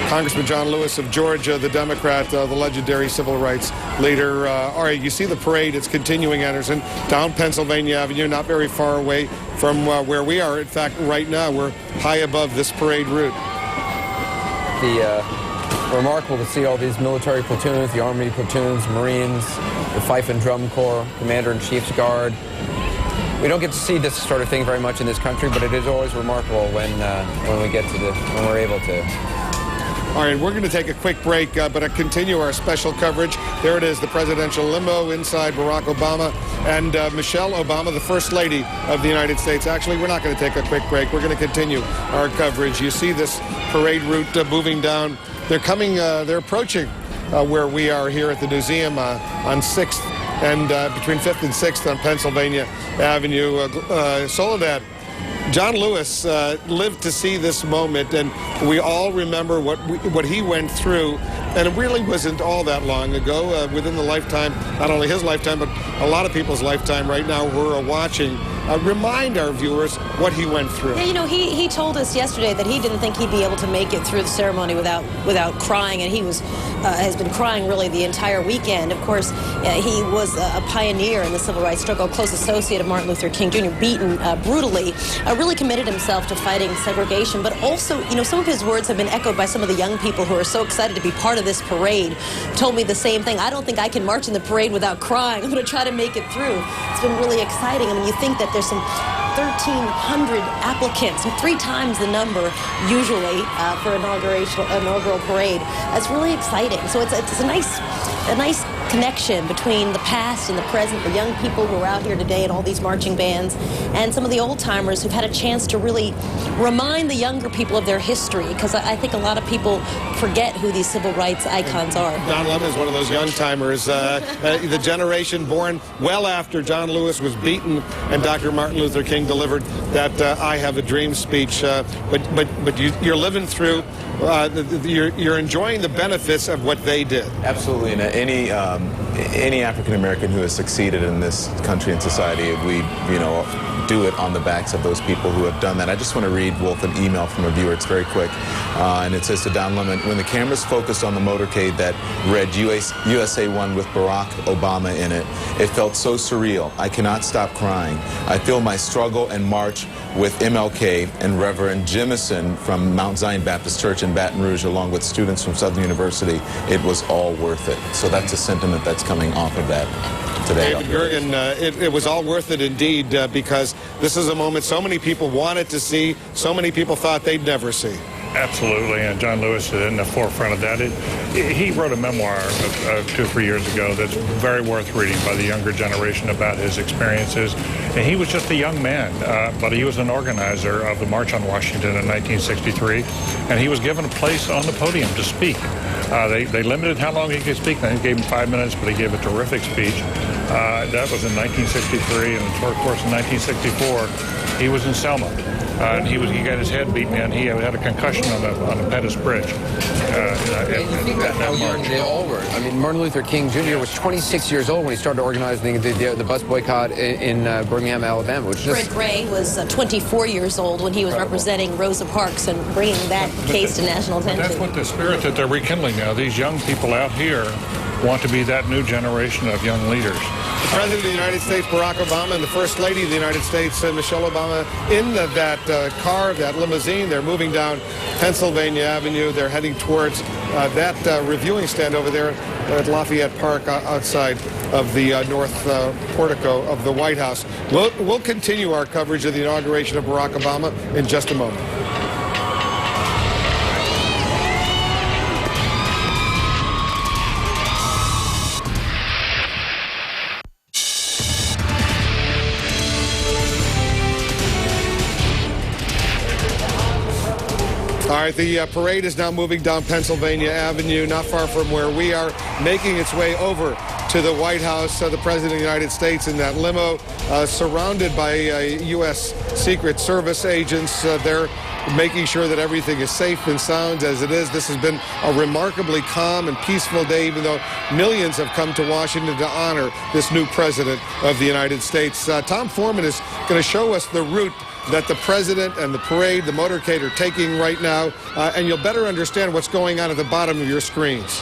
Congressman John Lewis of Georgia, the Democrat, the legendary civil rights leader. All right, you see the parade. It's continuing, Anderson, down Pennsylvania Avenue, not very far away from where we are. In fact, right now, we're high above this parade route. Remarkable to see all these military platoons, the Army platoons, Marines, the Fife and Drum Corps, Commander-in-Chief's Guard. We don't get to see this sort of thing very much in this country, but it is always remarkable when we get to when we're able to. All right, we're going to take a quick break, but continue our special coverage. There it is, the presidential limo inside Barack Obama and Michelle Obama, the First Lady of the United States. Actually, we're not going to take a quick break. We're going to continue our coverage. You see this parade route moving down. They're coming, they're approaching where we are here at the museum on 6th and between 5th and 6th on Pennsylvania Avenue. Soledad, John Lewis lived to see this moment, and we all remember what he went through, and it really wasn't all that long ago, within the lifetime, not only his lifetime, but a lot of people's lifetime right now who are watching. Remind our viewers what he went through. Yeah, you know, he told us yesterday that he didn't think he'd be able to make it through the ceremony without crying, and he has been crying really the entire weekend. Of course, he was a pioneer in the civil rights struggle, a close associate of Martin Luther King Jr., beaten brutally, really committed himself to fighting segregation, but also, you know, some of his words have been echoed by some of the young people who are so excited to be part of this parade. Told me the same thing. I don't think I can march in the parade without crying. I'm going to try to make it through. It's been really exciting. I mean, you think that there's some 1,300 applicants, 3 times the number usually for inaugural parade. That's really exciting. So it's a nice connection between the past and the present, the young people who are out here today and all these marching bands, and some of the old-timers who've had a chance to really remind the younger people of their history, because I think a lot of people forget who these civil rights icons are. Don Lemon is one of those young-timers, the generation born well after John Lewis was beaten and Dr. Martin Luther King delivered that I Have a Dream speech. But you're living through, you're enjoying the benefits of what they did. Absolutely. And any African American who has succeeded in this country and society, we, do it on the backs of those people who have done that. I just want to read, Wolf, an email from a viewer. It's very quick. And it says to Don Lemon, when the cameras focused on the motorcade that read USA 1 with Barack Obama in it, it felt so surreal. I cannot stop crying. I feel my struggle and march with MLK and Reverend Jimison from Mount Zion Baptist Church in Baton Rouge, along with students from Southern University. It was all worth it. So that's a sentiment that's coming off of that today. David Gergen, it was all worth it indeed, because this is a moment so many people wanted to see, so many people thought they'd never see. Absolutely, and John Lewis is in the forefront of that. He wrote a memoir 2 or 3 years ago that's very worth reading by the younger generation about his experiences. And he was just a young man, but he was an organizer of the March on Washington in 1963, and he was given a place on the podium to speak. They limited how long he could speak. They gave him 5 minutes, but he gave a terrific speech. That was in 1963, and of course in 1964, he was in Selma. And he got his head beaten in. He had a concussion on the Pettus Bridge. You think about how young they all were. I mean, Martin Luther King Jr. was 26 years old when he started organizing the bus boycott in Birmingham, Alabama. Fred Gray was 24 years old when he was representing Rosa Parks and bringing that case to national attention. That's what the spirit that they're rekindling now. These young people out here want to be that new generation of young leaders. The President of the United States, Barack Obama, and the First Lady of the United States, Michelle Obama, in that car, that limousine. They're moving down Pennsylvania Avenue. They're heading towards that reviewing stand over there at Lafayette Park outside of the north portico of the White House. We'll continue our coverage of the inauguration of Barack Obama in just a moment. All right, the parade is now moving down Pennsylvania Avenue, not far from where we are, making its way over to the White House. The President of the United States in that limo, surrounded by U.S. Secret Service agents. They're making sure that everything is safe and sound as it is. This has been a remarkably calm and peaceful day, even though millions have come to Washington to honor this new President of the United States. Tom Foreman is going to show us the route that the president and the parade, the motorcade, are taking right now, and you'll better understand what's going on at the bottom of your screens.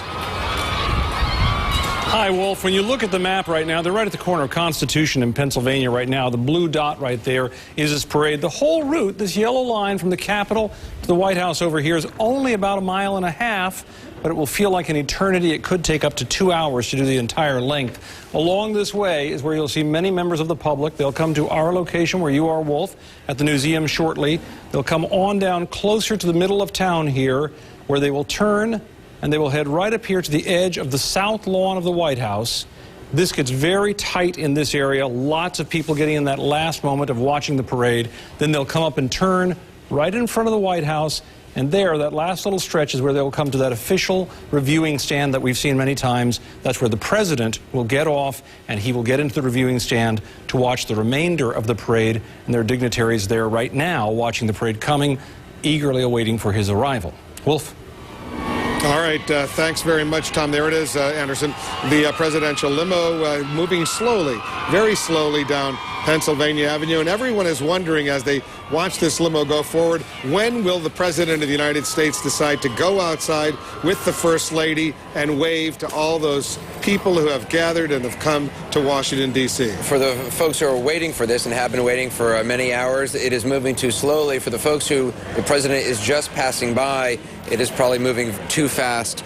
Hi, Wolf. When you look at the map right now, they're right at the corner of Constitution in Pennsylvania right now. The blue dot right there is this parade. The whole route, this yellow line from the Capitol to the White House over here, is only about 1.5 miles, but it will feel like an eternity. It could take up to 2 hours to do the entire length. Along this way is where you'll see many members of the public. They'll come to our location where you are, Wolf, at the museum shortly. They'll come on down closer to the middle of town here, where they will turn and they will head right up here to the edge of the south lawn of the White House. This gets very tight in this area. Lots of people getting in that last moment of watching the parade. Then they'll come up and turn right in front of the White House. And there, that last little stretch is where they'll come to that official reviewing stand that we've seen many times. That's where the president will get off, and he will get into the reviewing stand to watch the remainder of the parade. And there are dignitaries there right now watching the parade coming, eagerly awaiting for his arrival. Wolf? All right, thanks very much, Tom. There it is, Anderson. The presidential limo moving slowly, very slowly down Pennsylvania Avenue. And everyone is wondering, as they watch this limo go forward, when will the President of the United States decide to go outside with the First Lady and wave to all those people who have gathered and have come to Washington, D.C.? For the folks who are waiting for this and have been waiting for many hours, it is moving too slowly. For the folks who the president is just passing by, it is probably moving too fast.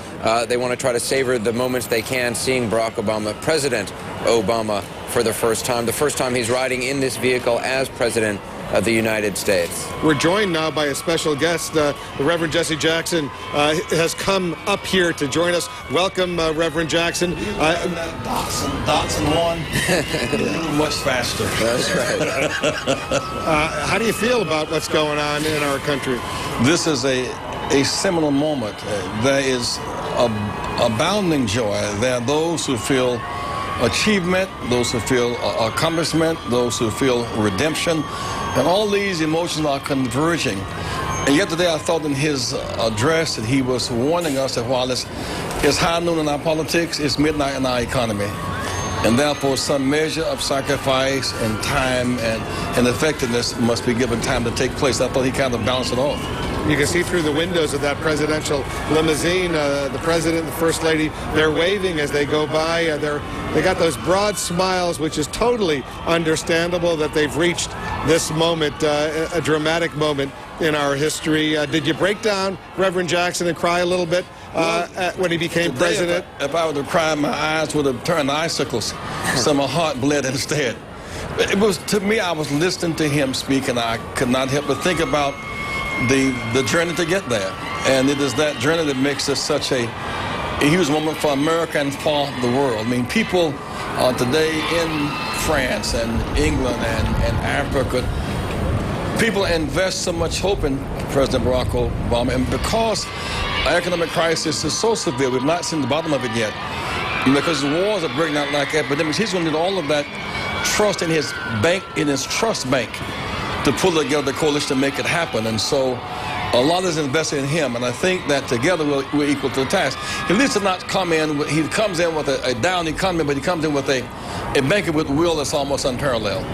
They want to try to savor the moments they can seeing Barack Obama, President Obama, for the first time he's riding in this vehicle as President of the United States. We're joined now by a special guest. The Reverend Jesse Jackson has come up here to join us. Welcome, Reverend Jackson. Dotson one, much faster. That's right. How do you feel about what's going on in our country? This is a seminal moment. There is abounding joy. There are those who feel achievement, those who feel accomplishment, those who feel redemption, and all these emotions are converging. And yet today I thought in his address that he was warning us that while it's high noon in our politics, it's midnight in our economy. And therefore some measure of sacrifice and time and effectiveness must be given time to take place. I thought he kind of balanced it off. You can see through the windows of that presidential limousine, the president and the first lady, they're waving as they go by. They got those broad smiles, which is totally understandable that they've reached this moment, a dramatic moment in our history. Did you break down, Reverend Jackson, and cry a little bit when he became president? If I were to cry, my eyes would have turned icicles, so my heart bled instead. It was, to me, I was listening to him speak, and I could not help but think about the journey to get there. And it is that journey that makes this such a huge moment for America and for the world. I mean, people today in France and England and Africa, people invest so much hope in President Barack Obama. And because our economic crisis is so severe, we've not seen the bottom of it yet. And because wars are breaking out like epidemics, he's going to need all of that trust in his bank, in his trust bank, to pull together the coalition to make it happen. And so a lot is invested in him, and I think that together we're equal to the task. He needs to not come in, he comes in with a down economy, but he comes in with a banking with will that's almost unparalleled.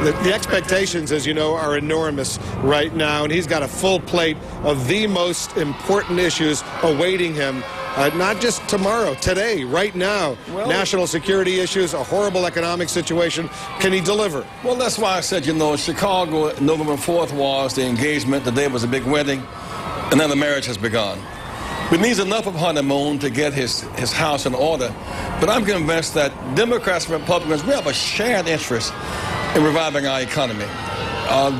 The expectations, as you know, are enormous right now, and he's got a full plate of the most important issues awaiting him. Not just tomorrow, today, right now. Well, national security issues, a horrible economic situation. Can he deliver? Well, that's why I said, Chicago, November 4th was the engagement. The day was a big wedding, and then the marriage has begun. But needs enough of honeymoon to get his house in order. But I'm convinced that Democrats and Republicans, we have a shared interest in reviving our economy.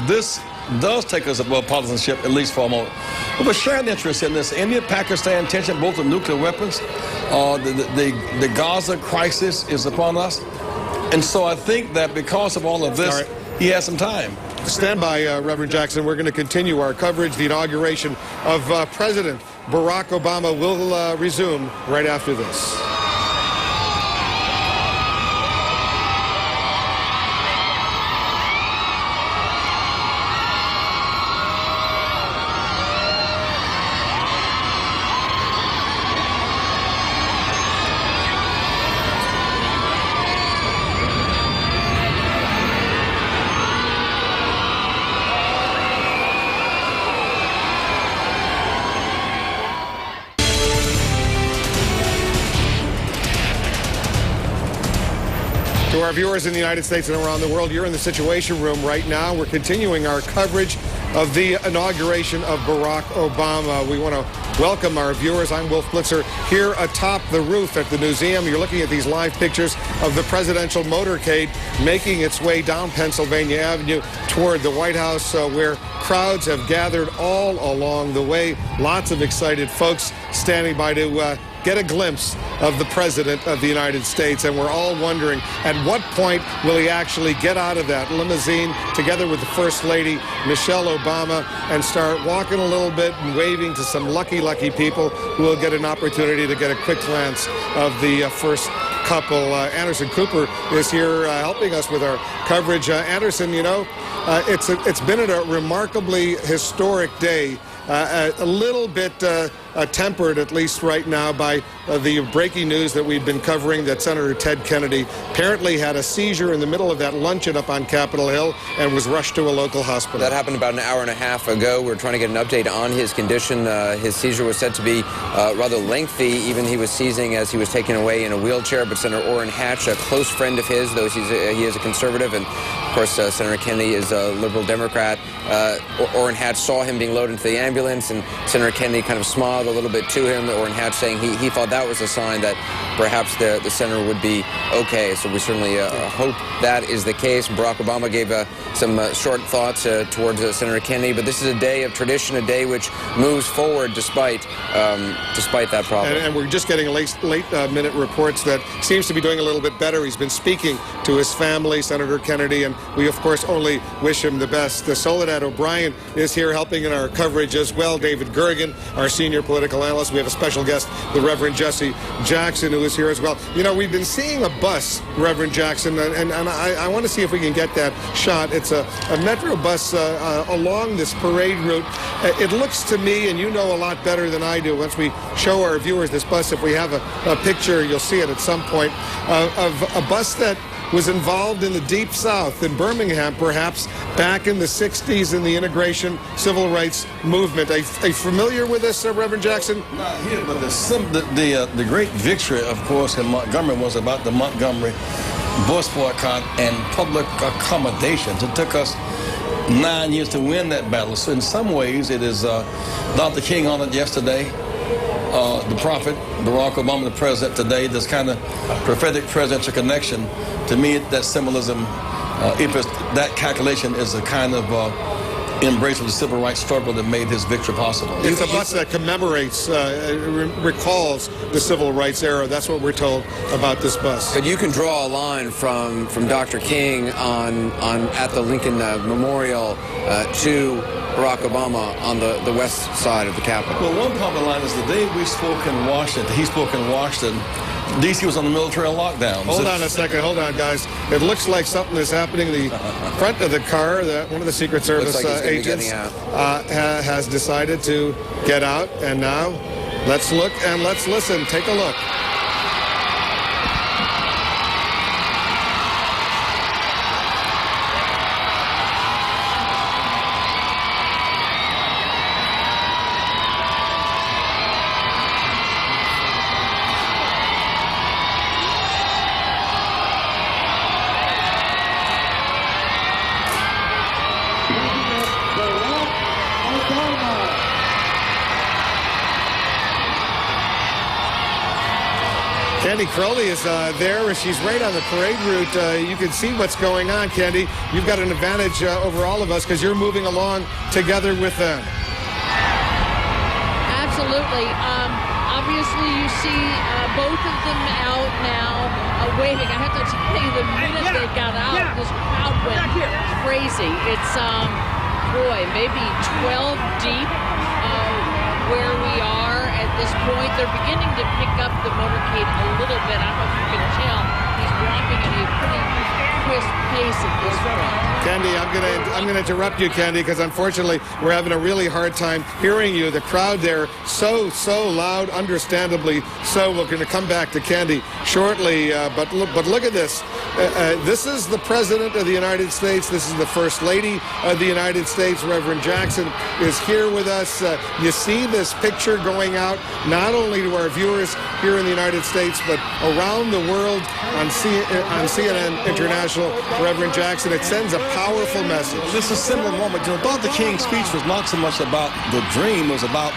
This does take us above partisanship, at least for a moment. We have a shared interest in this India-Pakistan tension, both the nuclear weapons. The Gaza crisis is upon us. And so I think that because of all of this, he has some time. Stand by, Reverend Jackson. We're going to continue our coverage. The inauguration of President Barack Obama will resume right after this. our viewers in the United States and around the world, you're in the Situation Room right now. We're continuing our coverage of the inauguration of Barack Obama. We want to welcome our viewers. I'm Wolf Blitzer here atop the roof at the museum. You're looking at these live pictures of the presidential motorcade making its way down Pennsylvania Avenue toward the White House, where crowds have gathered all along the way. Lots of excited folks standing by to get a glimpse of the President of the United States. And we're all wondering, at what point will he actually get out of that limousine together with the First Lady, Michelle Obama, and start walking a little bit and waving to some lucky people who will get an opportunity to get a quick glance of the first couple. Anderson Cooper is here helping us with our coverage. Anderson, you know, it's been a remarkably historic day. A little bit tempered, at least right now, by the breaking news that we've been covering that Senator Ted Kennedy apparently had a seizure in the middle of that luncheon up on Capitol Hill and was rushed to a local hospital. That happened about an hour and a half ago. We're trying to get an update on his condition. His seizure was said to be rather lengthy. Even he was seizing as he was taken away in a wheelchair. But Senator Orrin Hatch, a close friend of his, though he is a conservative, and of course Senator Kennedy is a liberal Democrat. Orrin Hatch saw him being loaded into the ambulance, and Senator Kennedy kind of smiled a little bit to him. Orrin Hatch saying he thought that was a sign that perhaps the senator would be okay. So we certainly hope that is the case. Barack Obama gave some short thoughts towards Senator Kennedy, but this is a day of tradition, a day which moves forward despite that problem. And we're just getting late minute reports that seems to be doing a little bit better. He's been speaking to his family, Senator Kennedy, and we of course only wish him the best. Soledad O'Brien is here helping in our coverage as well. David Gergen, our senior political analyst. We have a special guest, the Reverend Jesse Jackson, who is here as well. You know, we've been seeing a bus, Reverend Jackson, and I want to see if we can get that shot. It's a metro bus along this parade route. It looks to me, and you know a lot better than I do, once we show our viewers this bus, if we have a picture, you'll see it at some point, of a bus that was involved in the Deep South, in Birmingham, perhaps, back in the 60s in the Integration Civil Rights Movement. Are you familiar with this, Reverend Jackson? Not here, but the great victory, of course, in Montgomery was about the Montgomery bus boycott and public accommodations. It took us 9 years to win that battle. So in some ways, it is Dr. King honored yesterday. The prophet, Barack Obama, the president today, this kind of prophetic presidential connection. To me, that symbolism, that calculation is a kind of embrace of the civil rights struggle that made his victory possible. It's a bus that commemorates, recalls the civil rights era. That's what we're told about this bus. But you can draw a line from Dr. King at the Lincoln Memorial to Barack Obama on the west side of the Capitol. Well, one part of the line is the day we spoke in Washington, he spoke in Washington, D.C. was on the military lockdown. Hold on a second. Hold on, guys. It looks like something is happening in the front of the car. One of the Secret Service agents has decided to get out. And now let's look and let's listen. Take a look. Candy Crowley is there. She's right on the parade route. You can see what's going on, Candy. You've got an advantage over all of us because you're moving along together with them. Absolutely. Obviously, you see both of them out now waving. I have to tell you, the minute they got out, this crowd went crazy. It's, boy, maybe 12 deep where we are at this point. They're beginning to pick up the motorcade a little bit. I don't know if you can tell. He's dropping it. He's pretty crisp pace at this point. Candy, I'm gonna interrupt you, Candy, because unfortunately we're having a really hard time hearing you. The crowd there so loud, understandably so. We're going to come back to Candy shortly, but look at this. This is the President of the United States. This is the First Lady of the United States. Reverend Jackson is here with us. You see this picture going out not only to our viewers here in the United States, but around the world on CNN International. Reverend Jackson, it sends a powerful message. This is a similar moment. Dr. King's speech was not so much about the dream, it was about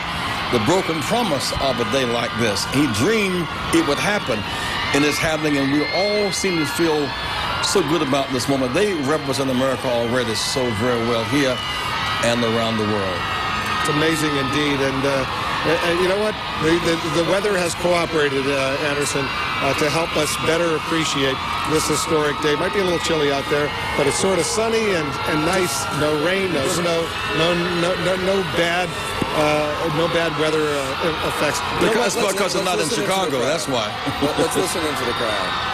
the broken promise of a day like this. He dreamed it would happen, and it's happening, and we all seem to feel so good about this moment. They represent America already so very well here and around the world. It's amazing indeed, and you know what? The weather has cooperated, Anderson, to help us better appreciate this historic day. It might be a little chilly out there, but it's sort of sunny and nice. No rain, no snow, no bad weather effects. Because it's not in Chicago. That's why. Let's listen into the crowd.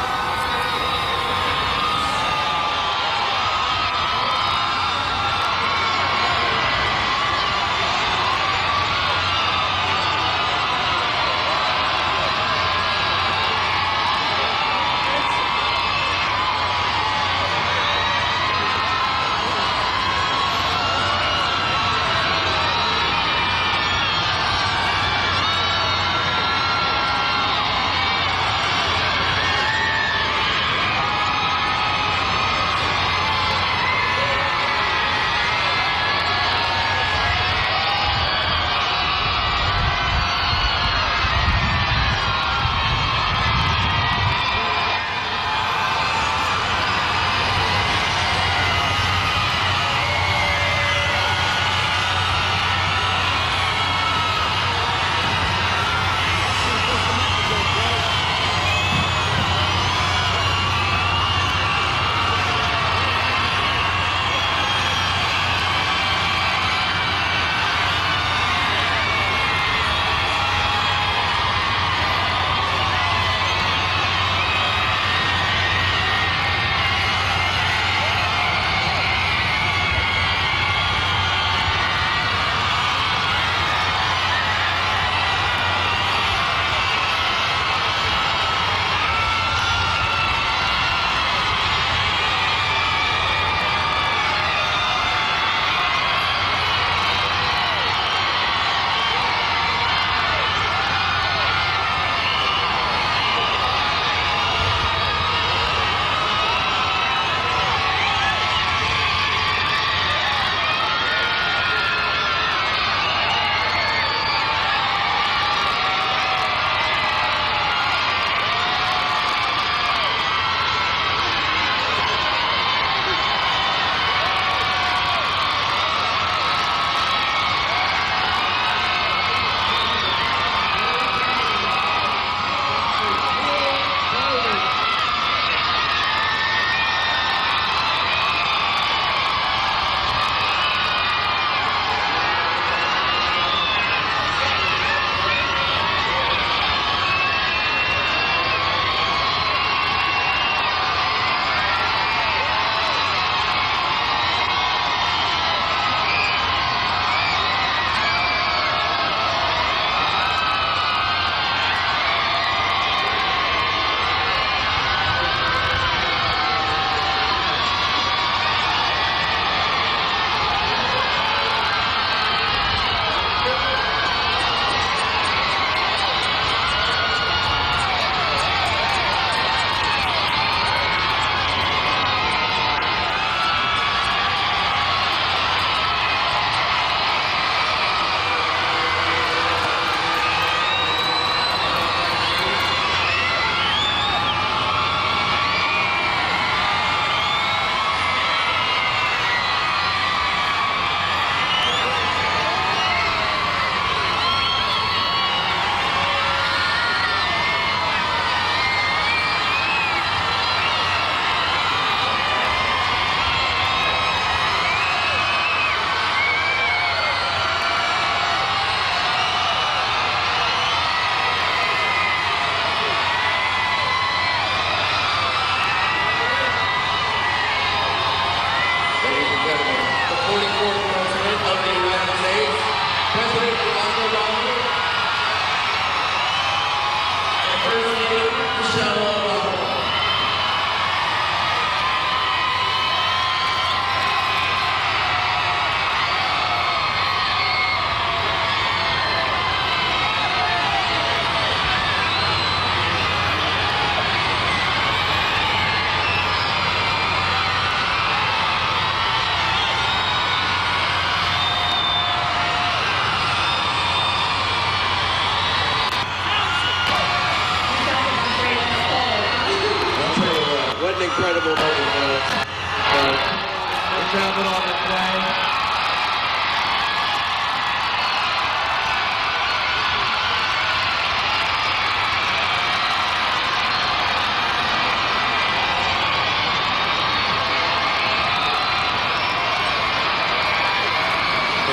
gentlemen, on the flag.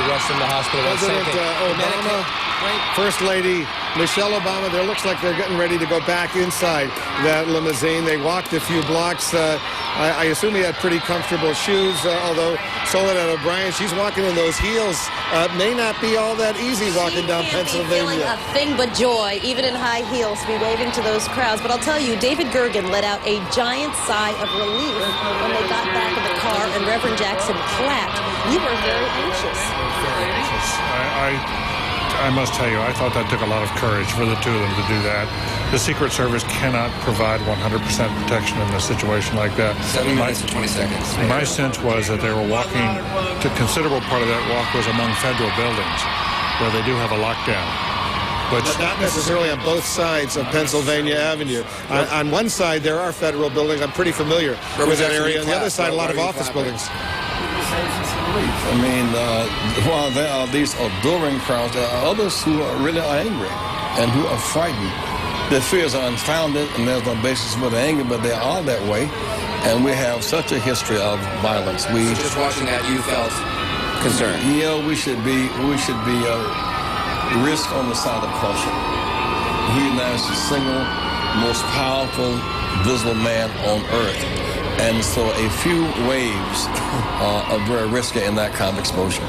Rushed him to the hospital. President Obama, First Lady Michelle Obama, there looks like they're getting ready to go back inside that limousine. They walked a few blocks. I assume he had pretty comfortable shoes, although Soledad O'Brien, she's walking in those heels. May not be all that easy walking down Pennsylvania. Feeling a thing but joy, even in high heels, to be waving to those crowds. But I'll tell you, David Gergen let out a giant sigh of relief when they got back in the car and Reverend Jackson clapped. You were very anxious. I must tell you, I thought that took a lot of courage for the two of them to do that. The Secret Service cannot provide 100% protection in a situation like that. 7 minutes and 20 seconds. My sense was that they were walking, a considerable part of that walk was among federal buildings, where they do have a lockdown. But not necessarily on both sides of Pennsylvania Avenue. On one side, there are federal buildings. I'm pretty familiar with that area. On the other side, a lot of office buildings. I mean, while there are these adoring crowds, there are others who are really angry and who are frightened. Their fears are unfounded, and there's no basis for the anger, but they are that way. And we have such a history of violence. Just watching that, you felt concerned. Yeah, we should be risk on the side of caution. He now is the single most powerful, visible man on earth. And so a few waves are very risky in that kind of exposure.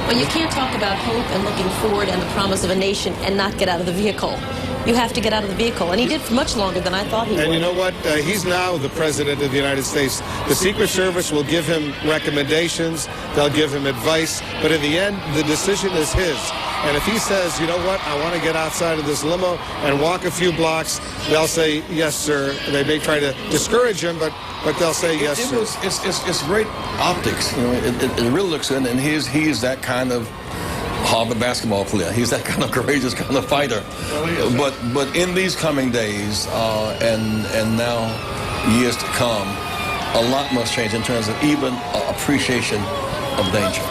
Well, you can't talk about hope and looking forward and the promise of a nation and not get out of the vehicle. You have to get out of the vehicle, and he did for much longer than I thought he would. And you know what? He's now the President of the United States. The Secret Service will give him recommendations. They'll give him advice. But in the end, the decision is his. And if he says, you know what, I want to get outside of this limo and walk a few blocks, they'll say, yes, sir. They may try to discourage him, but they'll say, yes, sir. It's great optics. You know, it really looks good, and he's that kind of Harvard basketball player. He's that kind of courageous kind of fighter. But in these coming days and now years to come, a lot must change in terms of even appreciation of danger.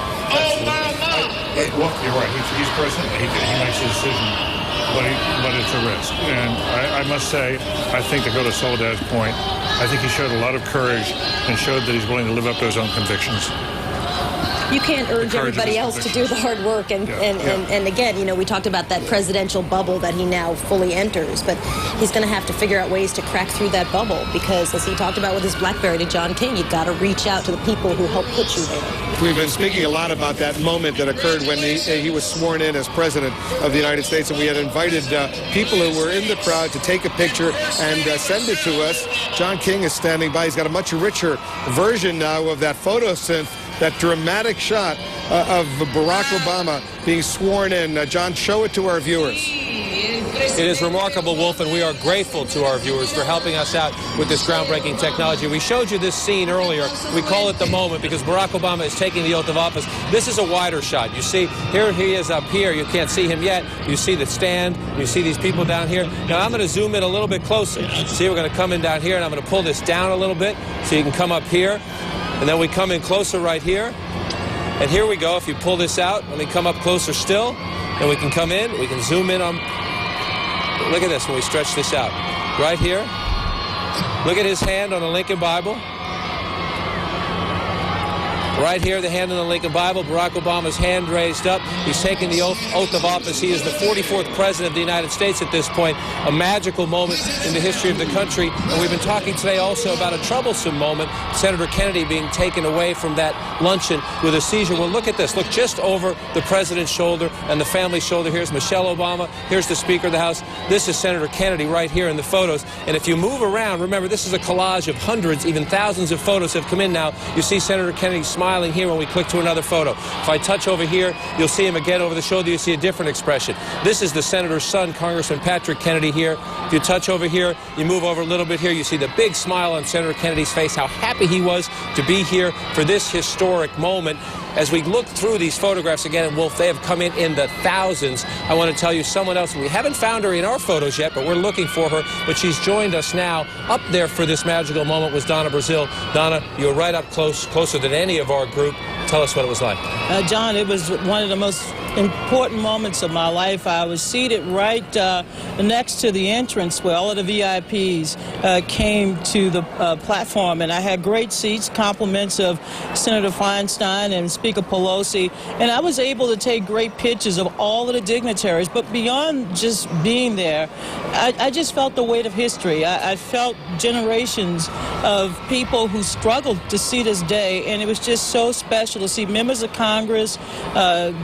Well, you're right. He's president. He makes a decision, but it's a risk. And I must say, I think to go to Soledad's point, I think he showed a lot of courage and showed that he's willing to live up to his own convictions. You can't urge everybody else to do the hard work. And again, you know, we talked about that presidential bubble that he now fully enters, but he's going to have to figure out ways to crack through that bubble because, as he talked about with his BlackBerry to John King, you've got to reach out to the people who helped put you there. We've been speaking a lot about that moment that occurred when he was sworn in as President of the United States, and we had invited people who were in the crowd to take a picture and send it to us. John King is standing by. He's got a much richer version now of that photo synth, that dramatic shot of Barack Obama being sworn in. John, show it to our viewers. It is remarkable, Wolf, and we are grateful to our viewers for helping us out with this groundbreaking technology. We showed you this scene earlier. We call it the moment because Barack Obama is taking the oath of office. This is a wider shot. You see, here he is up here. You can't see him yet. You see the stand. You see these people down here. Now, I'm going to zoom in a little bit closer. See, we're going to come in down here, and I'm going to pull this down a little bit so you can come up here. And then we come in closer right here. And here we go. If you pull this out, let me come up closer still. And we can come in. We can zoom in on... Look at this when we stretch this out. Right here. Look at his hand on the Lincoln Bible. Right here, the hand on the Lincoln Bible. Barack Obama's hand raised up. He's taking the oath of office. He is the 44th president of the United States at this point. A magical moment in the history of the country. And we've been talking today also about a troublesome moment. Senator Kennedy being taken away from that luncheon with a seizure. Well, look at this. Look just over the president's shoulder and the family's shoulder. Here's Michelle Obama. Here's the Speaker of the House. This is Senator Kennedy right here in the photos. And if you move around, remember, this is a collage of hundreds, even thousands of photos have come in now. You see Senator Kennedy smiling here when we click to another photo. If I touch over here, you'll see him again over the shoulder. You see a different expression. This is the senator's son, Congressman Patrick Kennedy here. If you touch over here, you move over a little bit here, you see the big smile on Senator Kennedy's face, how happy he was to be here for this historic moment. As we look through these photographs again, and Wolf, they have come in the thousands. I want to tell you someone else. We haven't found her in our photos yet, but we're looking for her. But she's joined us now. Up there for this magical moment was Donna Brazile. Donna, you're right up close, closer than any of our group. Tell us what it was like. John, it was one of the most important moments of my life. I was seated right next to the entrance where all of the VIPs came to the platform, and I had great seats, compliments of Senator Feinstein and Speaker Pelosi, and I was able to take great pictures of all of the dignitaries. But beyond just being there, I just felt the weight of history. I felt generations of people who struggled to see this day, and it was just so special to see members of Congress,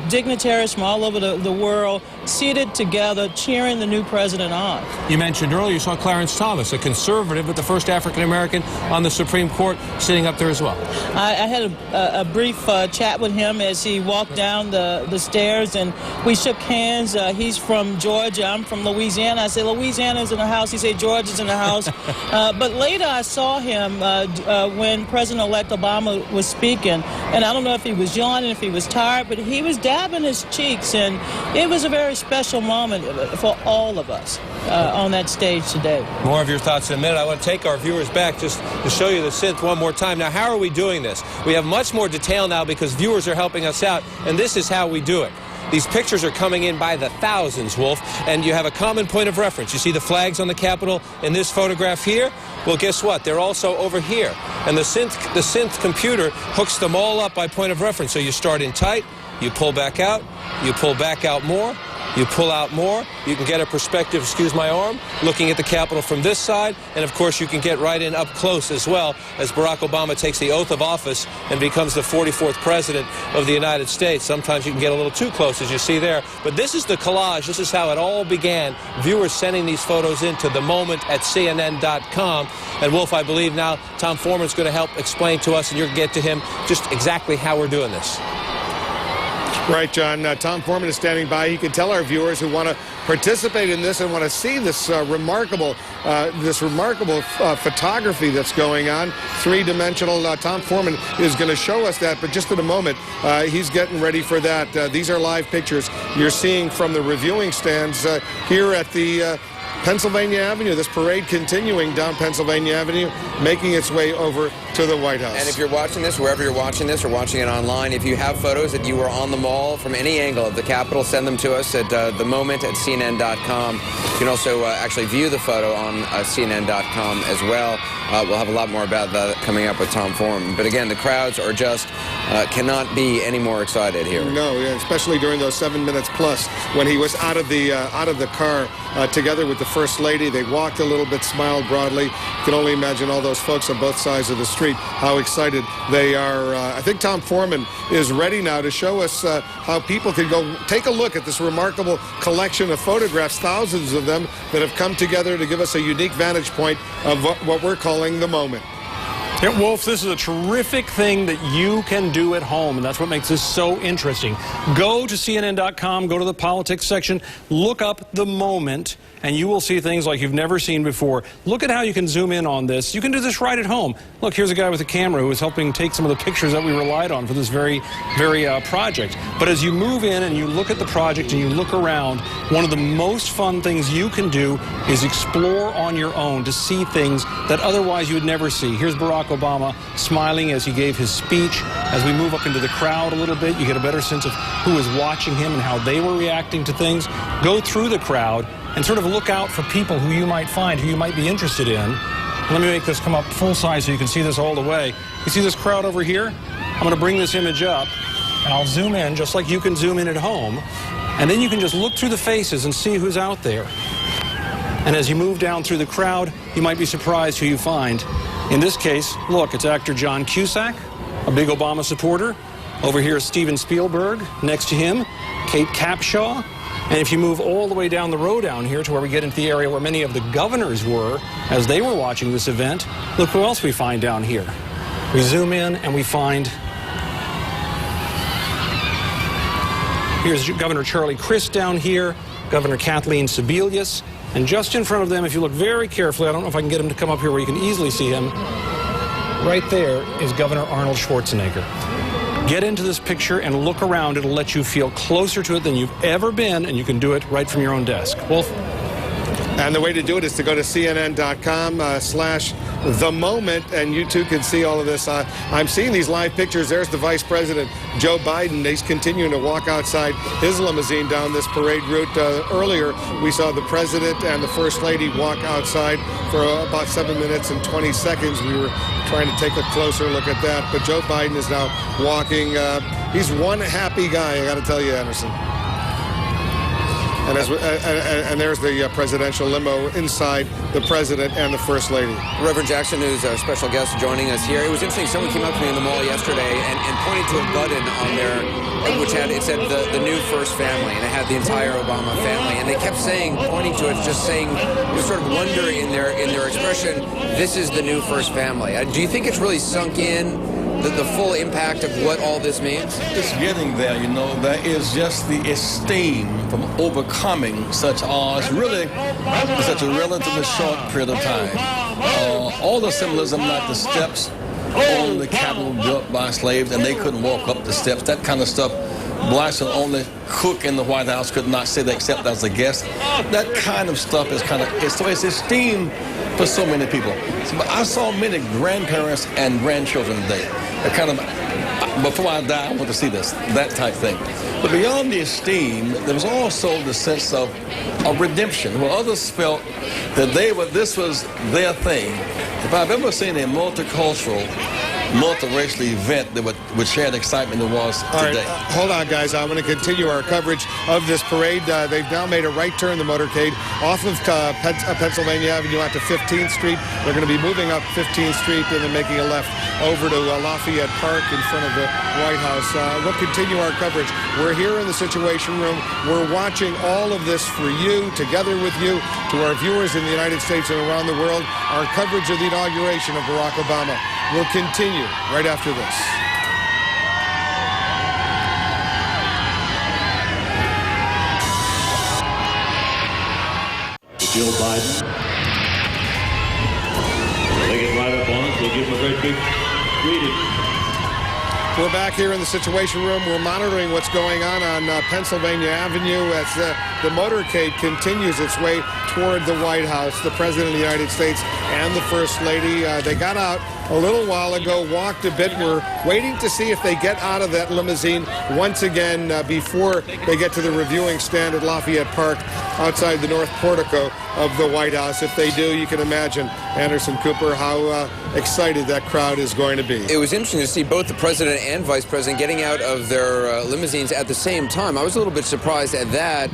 dignitaries from all over the world seated together cheering the new president on. You mentioned earlier you saw Clarence Thomas, a conservative, but the first African-American on the Supreme Court, sitting up there as well. I had a brief chat with him as he walked down the stairs, and we shook hands. He's from Georgia. I'm from Louisiana. I said, Louisiana's in the house. He said, Georgia's in the house. But later I saw him when President-elect Obama was speaking, and I don't know if he was yawning, if he was tired, but he was dabbing his cheeks, and it was a very special moment for all of us on that stage today. More of your thoughts in a minute. I want to take our viewers back just to show you the synth one more time. Now, how are we doing this? We have much more detail now because viewers are helping us out, and this is how we do it. These pictures are coming in by the thousands, Wolf, and you have a common point of reference. You see the flags on the Capitol in this photograph here? Well, guess what? They're also over here. And the synth computer hooks them all up by point of reference. So you start in tight, you pull back out more, you pull out more. You can get a perspective, excuse my arm, looking at the Capitol from this side. And, of course, you can get right in up close as well as Barack Obama takes the oath of office and becomes the 44th president of the United States. Sometimes you can get a little too close, as you see there. But this is the collage. This is how it all began. Viewers sending these photos into the moment at CNN.com. And, Wolf, I believe now Tom Foreman's going to help explain to us, and you're going to get to him just exactly how we're doing this. Right, John. Tom Foreman is standing by. He can tell our viewers who want to participate in this and want to see this remarkable photography that's going on, three-dimensional. Tom Foreman is going to show us that, but just in a moment, he's getting ready for that. These are live pictures you're seeing from the reviewing stands here at the Pennsylvania Avenue. This parade continuing down Pennsylvania Avenue, making its way over to the White House. And if you're watching this, wherever you're watching this or watching it online, if you have photos that you were on the mall from any angle of the Capitol, send them to us at themoment@cnn.com. You can also actually view the photo on cnn.com as well. We'll have a lot more about that coming up with Tom Foreman. But again, the crowds are just cannot be any more excited here. No, especially during those 7 minutes plus when he was out of the car together with the First Lady. They walked a little bit, smiled broadly. You can only imagine all those folks on both sides of the street, how excited they are. I think Tom Foreman is ready now to show us how people can go take a look at this remarkable collection of photographs, thousands of them that have come together to give us a unique vantage point of what we're calling the moment. Yeah, Wolf, this is a terrific thing that you can do at home, and that's what makes this so interesting. Go to CNN.com, go to the politics section, look up the moment, and you will see things like you've never seen before. Look at how you can zoom in on this. You can do this right at home. Look, here's a guy with a camera who is helping take some of the pictures that we relied on for this very project. But as you move in and you look at the project and you look around, one of the most fun things you can do is explore on your own to see things that otherwise you would never see. Here's Barack Obama smiling as he gave his speech. As we move up into the crowd a little bit, you get a better sense of who is watching him and how they were reacting to things. Go through the crowd and sort of look out for people who you might find, who you might be interested in. Let me make this come up full size so you can see this all the way. You see this crowd over here? I'm going to bring this image up, and I'll zoom in just like you can zoom in at home. And then you can just look through the faces and see who's out there. And as you move down through the crowd, you might be surprised who you find. In this case, look, it's actor John Cusack, a big Obama supporter. Over here is Steven Spielberg. Next to him, Kate Capshaw. And if you move all the way down the road down here to where we get into the area where many of the governors were as they were watching this event, look who else we find down here. We zoom in and we find, here's Governor Charlie Crist down here, Governor Kathleen Sebelius, and just in front of them, if you look very carefully, I don't know if I can get him to come up here where you can easily see him, right there is Governor Arnold Schwarzenegger. Get into this picture and look around. It'll let you feel closer to it than you've ever been, and you can do it right from your own desk. Wolf? And the way to do it is to go to CNN.com/themoment, and you too can see all of this. I'm seeing these live pictures. There's the Vice President, Joe Biden. He's continuing to walk outside his limousine down this parade route. Earlier, we saw the President and the First Lady walk outside for about 7 minutes and 20 seconds. We were trying to take a closer look at that. But Joe Biden is now walking. He's one happy guy, I got to tell you, Anderson. And there's the presidential limo inside the president and the first lady. Reverend Jackson, who's our special guest joining us here. It was interesting. Someone came up to me in the mall yesterday and pointed to a button on there which said the new first family, and it had the entire Obama family. And they kept saying, pointing to it, just saying, you sort of wonder in their expression, this is the new first family. Do you think it's really sunk in? The full impact of what all this means? It's getting there, you know. There is just the esteem from overcoming such odds, really, in such a relatively short period of time. All the symbolism, like the steps on the Capitol built by slaves, and they couldn't walk up the steps, that kind of stuff. Blacks, the only cook in the White House, could not sit there except as a guest. That kind of stuff is so it's esteemed for so many people. But I saw many grandparents and grandchildren today. Before I die, I want to see that type thing. But beyond the esteem, there was also the sense of redemption, where others felt that this was their thing. If I've ever seen a multicultural, multiracial event that would share the excitement there was today. All right, hold on, guys. I'm going to continue our coverage of this parade. They've now made a right turn, the motorcade, off of Pennsylvania Avenue out to 15th Street. They're going to be moving up 15th Street and then making a left over to Lafayette Park in front of the White House. We'll continue our coverage. We're here in the Situation Room. We're watching all of this for you, together with you, to our viewers in the United States and around the world. Our coverage of the inauguration of Barack Obama will continue right after this. Joe Biden. They get right up on us. We'll give him a great big greeting. We're back here in the Situation Room. We're monitoring what's going on Pennsylvania Avenue as the motorcade continues its way toward the White House. The President of the United States and the First Lady, they got out a little while ago, walked a bit. We're waiting to see if they get out of that limousine once again before they get to the reviewing stand at Lafayette Park outside the north portico of the White House. If they do, you can imagine, Anderson Cooper, how excited that crowd is going to be. It was interesting to see both the President and Vice President getting out of their limousines at the same time. I was a little bit surprised at that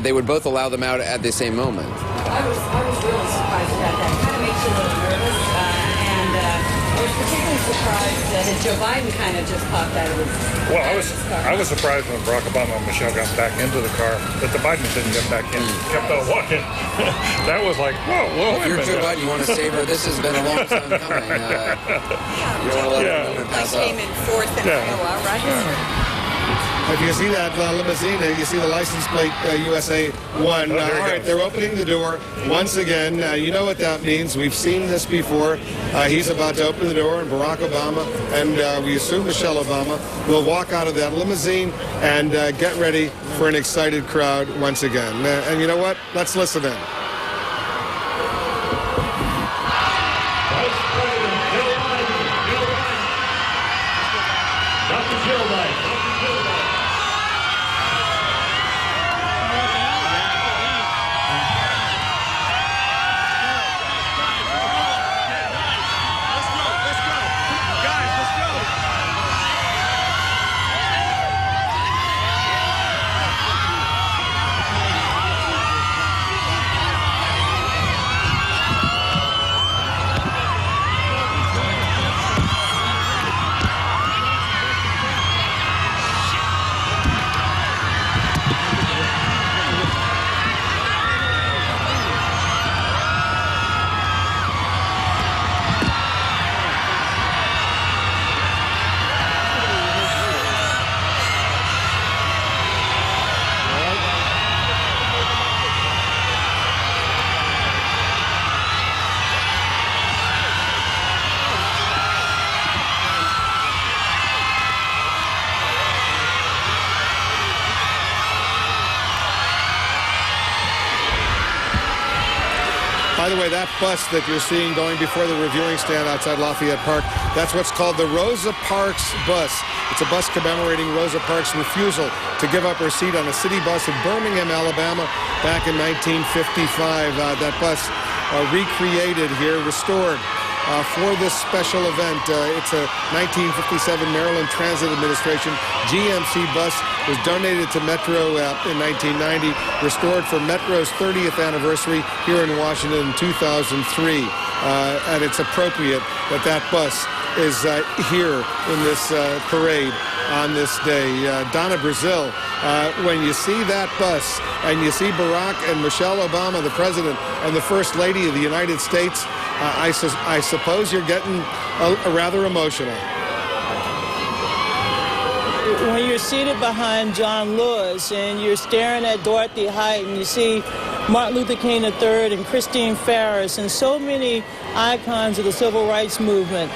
they would both allow them out at the same moment. I was really surprised about that. It kind of makes you a little nervous, and I was particularly surprised that Joe Biden kind of just popped out of his Well, I was surprised when Barack Obama and Michelle got back into the car that the Bidens didn't get back in. Kept on walking. That was like, whoa. If you're Joe Biden, you want to savor. This has been a long time coming. You don't want to let it pass up. came in fourth in Iowa, right? Yeah. If you see that limousine, you see the license plate USA 1. All right, they're opening the door once again. You know what that means. We've seen this before. He's about to open the door, and Barack Obama and we assume Michelle Obama will walk out of that limousine and get ready for an excited crowd once again. And you know what? Let's listen in. By the way, that bus that you're seeing going before the reviewing stand outside Lafayette Park, that's what's called the Rosa Parks bus. It's a bus commemorating Rosa Parks' refusal to give up her seat on a city bus in Birmingham, Alabama, back in 1955. That bus recreated here, restored for this special event. It's a 1957 Maryland Transit Administration GMC bus. Was donated to Metro in 1990, restored for Metro's 30th anniversary here in Washington in 2003. And it's appropriate that that bus is here in this parade on this day. Donna Brazil, when you see that bus and you see Barack and Michelle Obama, the president and the First Lady of the United States, I suppose you're getting rather emotional. When you're seated behind John Lewis and you're staring at Dorothy Height and you see Martin Luther King III and Christine Ferris and so many icons of the civil rights movement,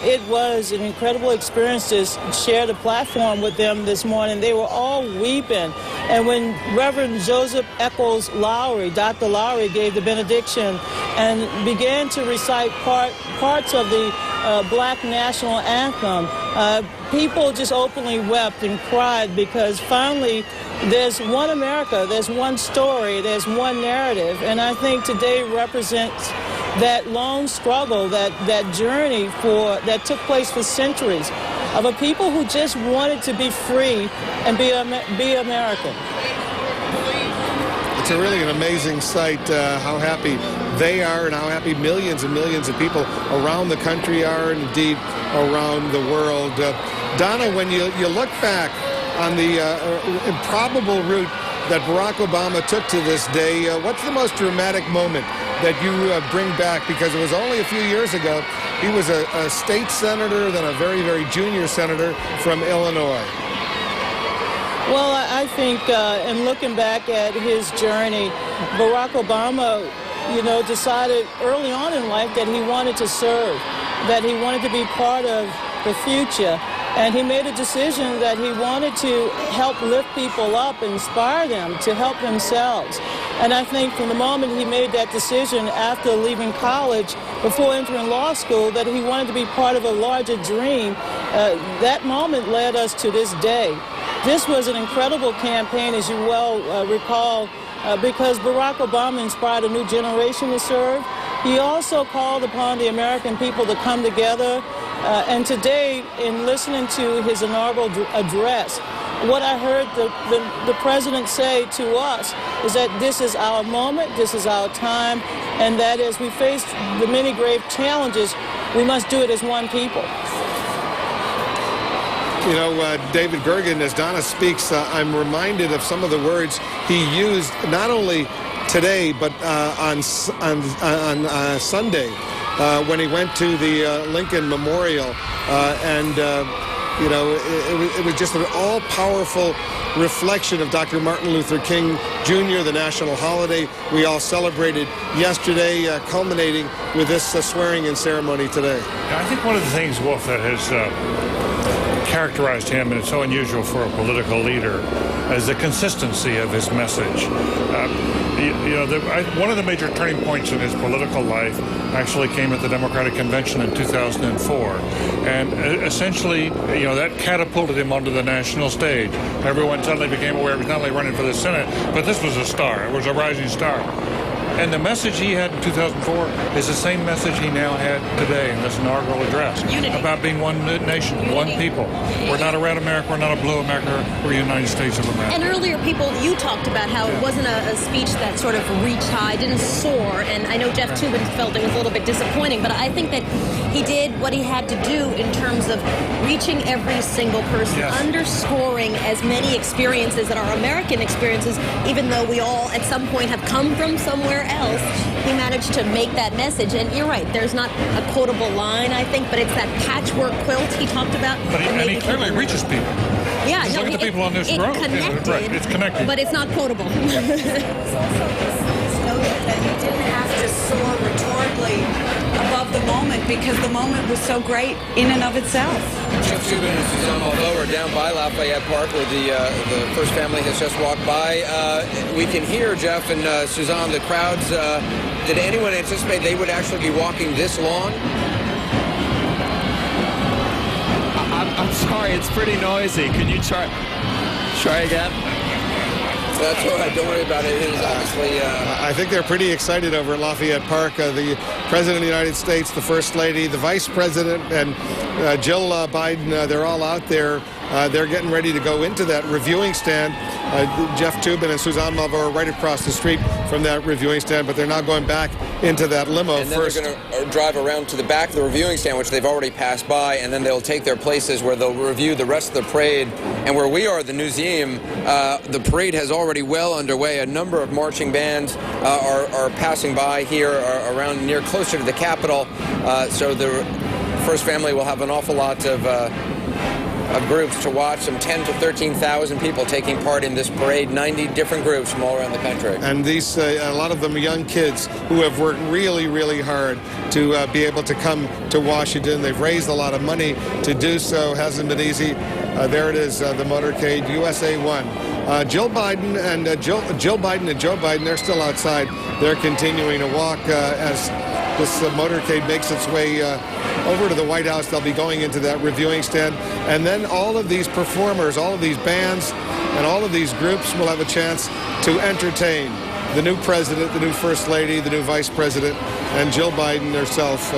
it was an incredible experience to share the platform with them this morning. They were all weeping. And when Reverend Joseph Eccles Lowry, Dr. Lowry, gave the benediction and began to recite parts of the Black National Anthem, people just openly wept and cried because finally there's one America, there's one story, there's one narrative. And I think today represents that long struggle, that journey that took place for centuries of a people who just wanted to be free and be American. It's really an amazing sight how happy they are and how happy millions and millions of people around the country are, and indeed around the world. Donna, when you look back on the improbable route that Barack Obama took to this day, what's the most dramatic moment that you bring back? Because it was only a few years ago he was a state senator, then a very, very junior senator from Illinois. Well, I think in looking back at his journey, Barack Obama, decided early on in life that he wanted to serve, that he wanted to be part of the future. And he made a decision that he wanted to help lift people up, inspire them to help themselves. And I think from the moment he made that decision after leaving college, before entering law school, that he wanted to be part of a larger dream, that moment led us to this day. This was an incredible campaign, as you well recall, because Barack Obama inspired a new generation to serve. He also called upon the American people to come together. And today, in listening to his inaugural address, what I heard the president say to us is that this is our moment, this is our time, and that as we face the many grave challenges, we must do it as one people. You know, David Gergen, as Donna speaks, I'm reminded of some of the words he used not only today, but on Sunday when he went to the Lincoln Memorial. It was just an all-powerful reflection of Dr. Martin Luther King Jr., the national holiday we all celebrated yesterday, culminating with this swearing-in ceremony today. I think one of the things, Wolf, that has characterized him, and it's so unusual for a political leader, is the consistency of his message. One of the major turning points in his political life actually came at the Democratic Convention in 2004. And essentially, that catapulted him onto the national stage. Everyone suddenly became aware he was not only running for the Senate, but this was a star. It was a rising star. And the message he had in 2004 is the same message he now had today in this inaugural address. Unity. About being one nation, Unity. one people. We're not a red America, we're not a blue America, we're the United States of America. And earlier, you talked about how it wasn't a speech that sort of reached high, didn't soar, and I know Jeff Toobin felt it was a little bit disappointing, but I think that he did what he had to do in terms of reaching every single person, yes, underscoring as many experiences that are American experiences, even though we all at some point have come from somewhere else. He managed to make that message, and you're right, there's not a quotable line, I think, but it's that patchwork quilt he talked about. But he clearly reaches people. Yeah, look at the people on this road. Connected, right, it's connected. But it's not quotable. It's also this notion that you didn't have to soar rhetorically above the moment because the moment was so great in and of itself. Jeff Toobin and Suzanne Malveaux are down by Lafayette Park where the first family has just walked by. We can hear, Jeff and Suzanne, the crowds. Did anyone anticipate they would actually be walking this long? I'm sorry, it's pretty noisy. Can you try again? That's all right. Don't worry about it. It is obviously... I think they're pretty excited over at Lafayette Park. The President of the United States, the First Lady, the Vice President, and Jill Biden, they're all out there. They're getting ready to go into that reviewing stand. Jeff Toobin and Suzanne Malveaux are right across the street from that reviewing stand, but they're now going back into that limo and then first. They're going to drive around to the back of the reviewing stand, which they've already passed by, and then they'll take their places where they'll review the rest of the parade. And where we are, the museum, the parade has already well underway. A number of marching bands are passing by here around near closer to the Capitol. So the First Family will have an awful lot of groups to watch, some 10 to 13,000 people taking part in this parade, 90 different groups from all around the country. And these, a lot of them are young kids who have worked really, really hard to be able to come to Washington. They've raised a lot of money to do so. Hasn't been easy. There it is, the motorcade, USA 1. Jill Biden and Joe Biden, they're still outside. They're continuing to walk as this motorcade makes its way over to the White House. They'll be going into that reviewing stand. And then all of these performers, all of these bands, and all of these groups will have a chance to entertain the new president, the new First Lady, the new Vice President, and Jill Biden herself,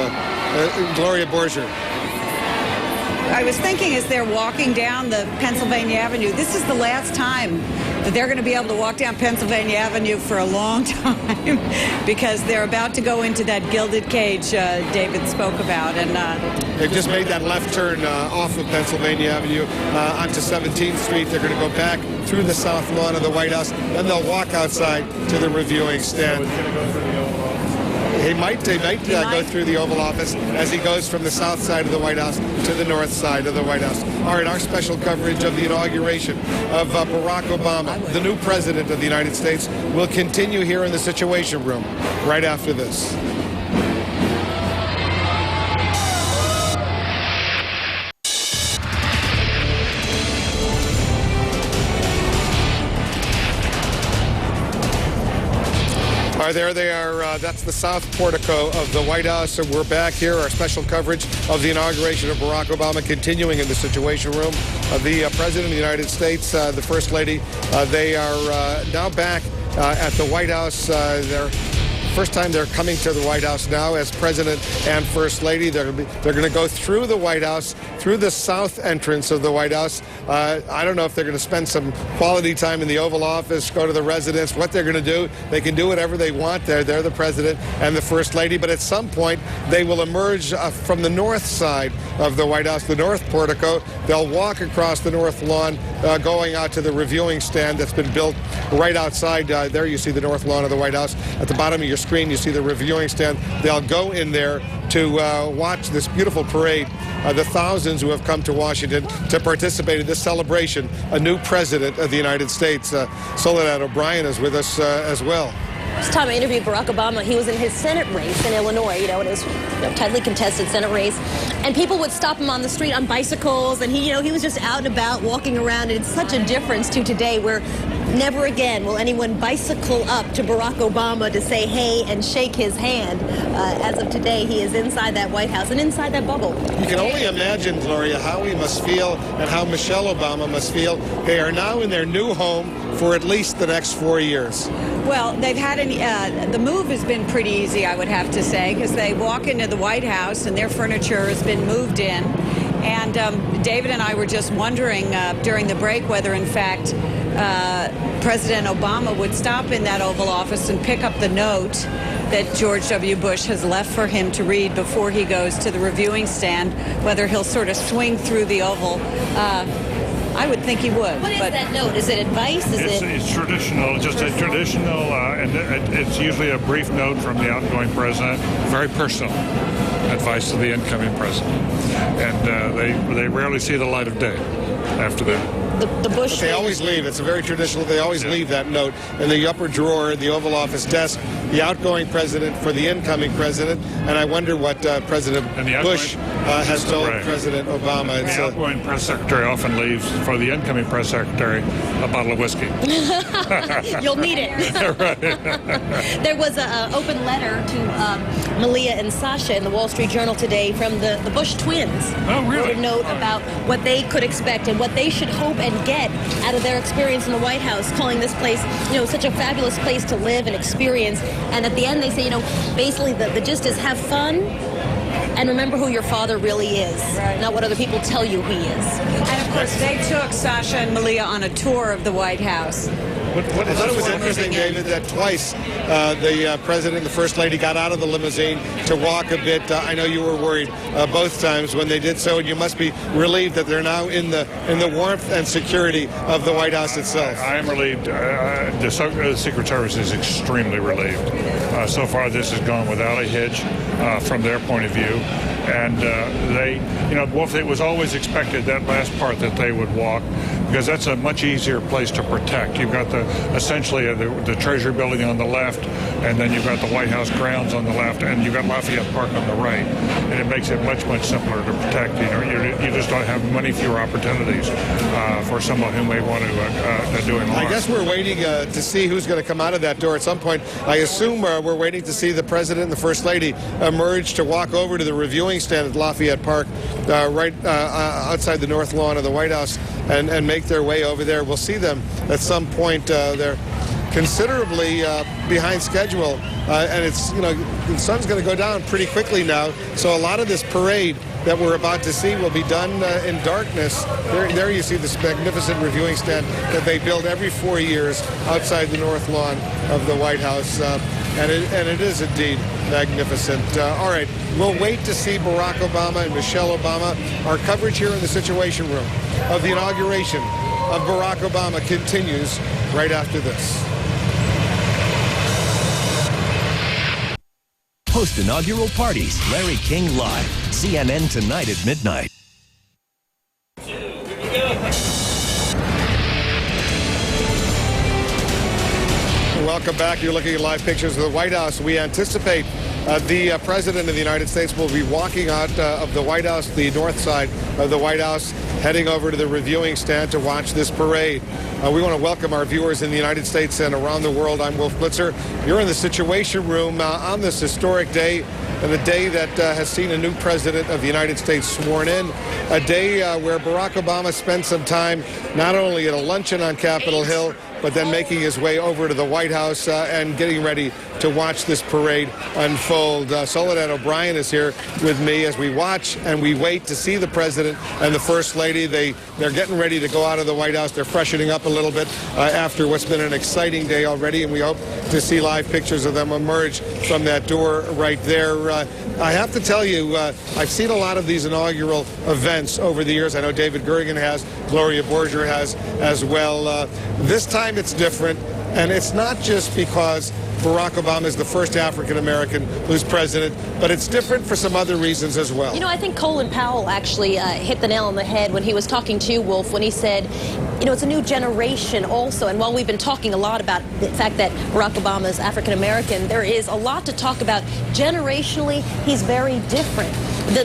Gloria Borger. I was thinking as they're walking down the Pennsylvania Avenue, this is the last time that they're going to be able to walk down Pennsylvania Avenue for a long time because they're about to go into that gilded cage David spoke about. And they've just made that left turn off of Pennsylvania Avenue onto 17th Street. They're going to go back through the south lawn of the White House. Then they'll walk outside to the reviewing stand. They might go through the Oval Office as he goes from the south side of the White House to the north side of the White House. All right, our special coverage of the inauguration of Barack Obama, the new president of the United States, will continue here in the Situation Room right after this. There they are. That's the south portico of the White House. And we're back here. Our special coverage of the inauguration of Barack Obama continuing in the Situation Room. The President of the United States, the First Lady, they are now back at the White House. First time they're coming to the White House now as President and First Lady. They're going to go through the White House, through the south entrance of the White House. I don't know if they're going to spend some quality time in the Oval Office, go to the residence, what they're going to do. They can do whatever they want there. They're the President and the First Lady. But at some point, they will emerge from the north side of the White House, the north portico. They'll walk across the north lawn, going out to the reviewing stand that's been built right outside. There you see the north lawn of the White House. At the bottom of your screen, you see the reviewing stand. They'll go in there to watch this beautiful parade. The thousands who have come to Washington to participate in this celebration, a new president of the United States. Soledad O'Brien is with us as well. Last time I interviewed Barack Obama, he was in his Senate race in Illinois, and it was a tightly contested Senate race. And people would stop him on the street on bicycles, and he was just out and about walking around. And it's such a difference to today where never again will anyone bicycle up to Barack Obama to say hey and shake his hand. As of today, he is inside that White House and inside that bubble. You can only imagine, Gloria, how he must feel and how Michelle Obama must feel. They are now in their new home for at least the next 4 years. Well, they've had the move has been pretty easy, I would have to say, because they walk into the White House and their furniture has been moved in. And David and I were just wondering during the break whether, in fact, President Obama would stop in that Oval Office and pick up the note that George W. Bush has left for him to read before he goes to the reviewing stand, whether he'll sort of swing through the Oval. I would think he would. What is that note? Is it advice? It's traditional, just a traditional, and it's usually a brief note from the outgoing president, very personal advice to the incoming president. And they rarely see the light of day after that. The Bush. But they always leave. It's a very traditional. They always leave that note in the upper drawer of the Oval Office desk. the outgoing president for the incoming president, and I wonder what President Bush has told President Obama. The outgoing press secretary often leaves for the incoming press secretary a bottle of whiskey. You'll need it. There was an open letter to Malia and Sasha in the Wall Street Journal today from the Bush twins. Oh, really? Wrote a note about what they could expect and what they should hope and get out of their experience in the White House, calling this place, such a fabulous place to live and experience. And at the end, they say, basically the gist is have fun and remember who your father really is, not what other people tell you he is. And of course, they took Sasha and Malia on a tour of the White House. I thought it was interesting, David, that twice the president and the first lady got out of the limousine to walk a bit. I know you were worried both times when they did so, and you must be relieved that they're now in the warmth and security of the White House itself. I am relieved. The Secret Service is extremely relieved. So far, this has gone without a hitch from their point of view. And Wolf, it was always expected, that last part, that they would walk, because that's a much easier place to protect. You've got essentially the Treasury Building on the left, and then you've got the White House grounds on the left, and you've got Lafayette Park on the right. And it makes it much, much simpler to protect. You just don't have many fewer opportunities for someone who may want to do him harm. I guess we're waiting to see who's going to come out of that door at some point. I assume we're waiting to see the president and the first lady emerge to walk over to the reviewing stand at Lafayette Park, right outside the north lawn of the White House, and make their way over there. We'll see them at some point. They're considerably behind schedule, and it's the sun's going to go down pretty quickly now. So a lot of this parade that we're about to see will be done in darkness. There you see this magnificent reviewing stand that they build every 4 years outside the north lawn of the White House. And it is indeed magnificent. All right, we'll wait to see Barack Obama and Michelle Obama. Our coverage here in the Situation Room of the inauguration of Barack Obama continues right after this. Post-inaugural parties. Larry King Live. CNN tonight at midnight. Welcome back. You're looking at live pictures of the White House. We anticipate the President of the United States will be walking out of the White House, the north side of the White House, heading over to the reviewing stand to watch this parade. We want to welcome our viewers in the United States and around the world. I'm Wolf Blitzer. You're in the Situation Room on this historic day, and a day that has seen a new president of the United States sworn in, a day where Barack Obama spent some time not only at a luncheon on Capitol Hill, but then making his way over to the White House and getting ready to watch this parade unfold. Soledad O'Brien is here with me as we watch and we wait to see the president and the first lady. They're getting ready to go out of the White House. They're freshening up a little bit after what's been an exciting day already, and we hope to see live pictures of them emerge from that door right there. I have to tell you, I've seen a lot of these inaugural events over the years. I know David Gergen has, Gloria Borger has as well. This time it's different, and it's not just because Barack Obama is the first African-American who's president, but it's different for some other reasons as well. I think Colin Powell actually hit the nail on the head when he was talking to Wolf, when he said, it's a new generation also. And while we've been talking a lot about the fact that Barack Obama is African-American, there is a lot to talk about. Generationally, he's very different.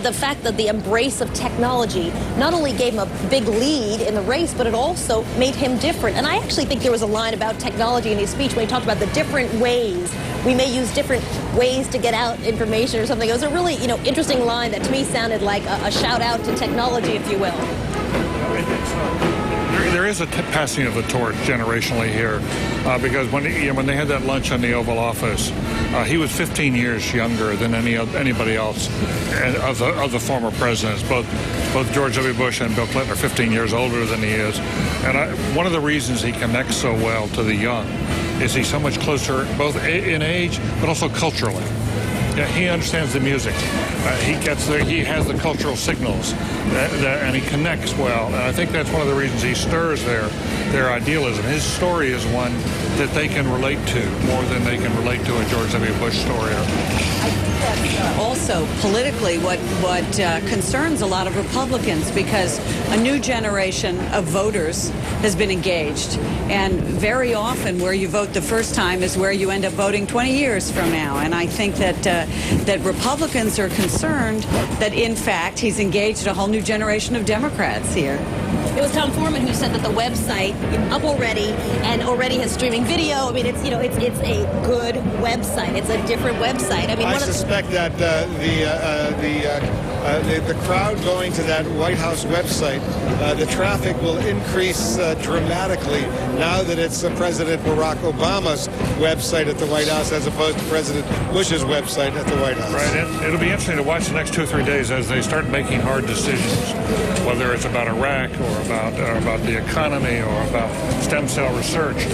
The fact that the embrace of technology not only gave him a big lead in the race, but it also made him different. And I actually think there was a line about technology in his speech when he talked about the different ways. We may use different ways to get out information or something. It was a really, interesting line that to me sounded like a shout out to technology, if you will. There is a passing of the torch generationally here, because when they had that lunch in the Oval Office, he was 15 years younger than anybody else of the former presidents. Both George W. Bush and Bill Clinton are 15 years older than he is, and one of the reasons he connects so well to the young is he's so much closer, both in age but also culturally. Yeah, he understands the music. He has the cultural signals, and he connects well. And I think that's one of the reasons he stirs there their idealism. His story is one that they can relate to more than they can relate to a George W. Bush story. I think that's also politically what concerns a lot of Republicans, because a new generation of voters has been engaged. And very often where you vote the first time is where you end up voting 20 years from now. And I think that that Republicans are concerned that, in fact, he's engaged a whole new generation of Democrats here. It was Tom Foreman who said that the website is up already and already has streaming video. I mean, it's it's a good website. It's a different website. I mean, I suspect that the crowd going to that White House website, the traffic will increase dramatically now that it's President Barack Obama's website at the White House as opposed to President Bush's website at the White House. Right, and it'll be interesting to watch the next 2 or 3 days as they start making hard decisions, whether it's about Iraq or about the economy or about stem cell research,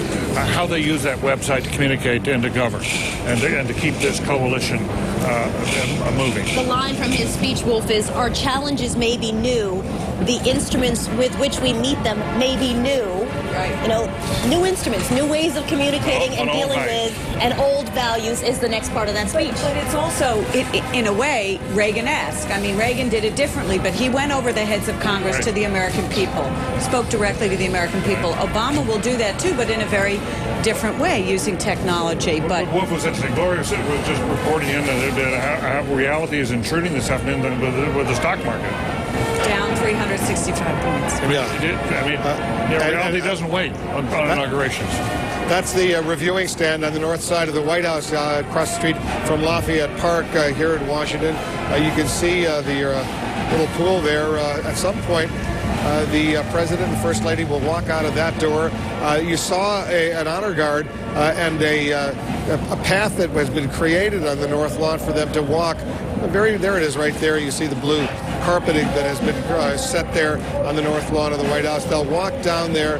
how they use that website to communicate and to govern and to keep this coalition moving. The line from his speech, Wolf, is our challenges may be new. The instruments with which we meet them may be new. Right. You know, new instruments, new ways of communicating and dealing with, and old values is the next part of that speech. But it's also, in a way, Reagan-esque. I mean, Reagan did it differently, but he went over the heads of Congress to the American people, spoke directly to the American people. Obama will do that too, but in a very different way, using technology. But Wolf was interesting. Gloria was just reporting in that how reality is intruding this afternoon with the stock market. Down 365 points. Reality doesn't wait on inaugurations. That's the reviewing stand on the north side of the White House, across the street from Lafayette Park here in Washington. You can see the little pool there. At some point, the President and First Lady will walk out of that door. You saw an honor guard and a path that has been created on the north lawn for them to walk. There it is right there. You see the blue carpeting that has been set there on the north lawn of the White House. They'll walk down there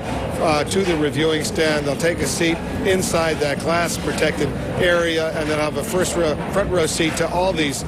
to the reviewing stand. They'll take a seat inside that glass-protected area, and then have a front row seat to all these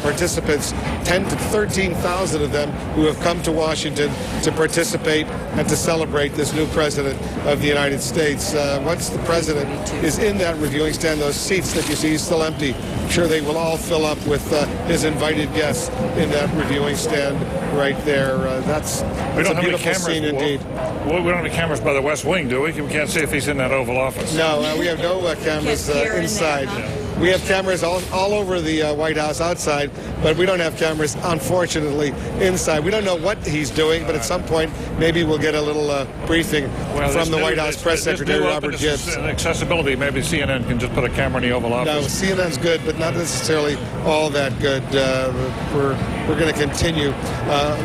participants, 10 to 13,000 of them who have come to Washington to participate and to celebrate this new president of the United States. Once the president is in that reviewing stand, those seats that you see still empty, I'm sure they will all fill up with his invited guests in that reviewing stand right there. That's a beautiful scene indeed. Well, we don't have any cameras by the West Wing, do we? We can't see if he's in that Oval Office. No, we have no cameras inside. We have cameras all over the White House outside, but we don't have cameras, unfortunately, inside. We don't know what he's doing, but at some point, maybe we'll get a little briefing from the White House Press Secretary Robert Gibbs. Accessibility, maybe CNN can just put a camera in the Oval Office. No, CNN's good, but not necessarily all that good. We're going to continue.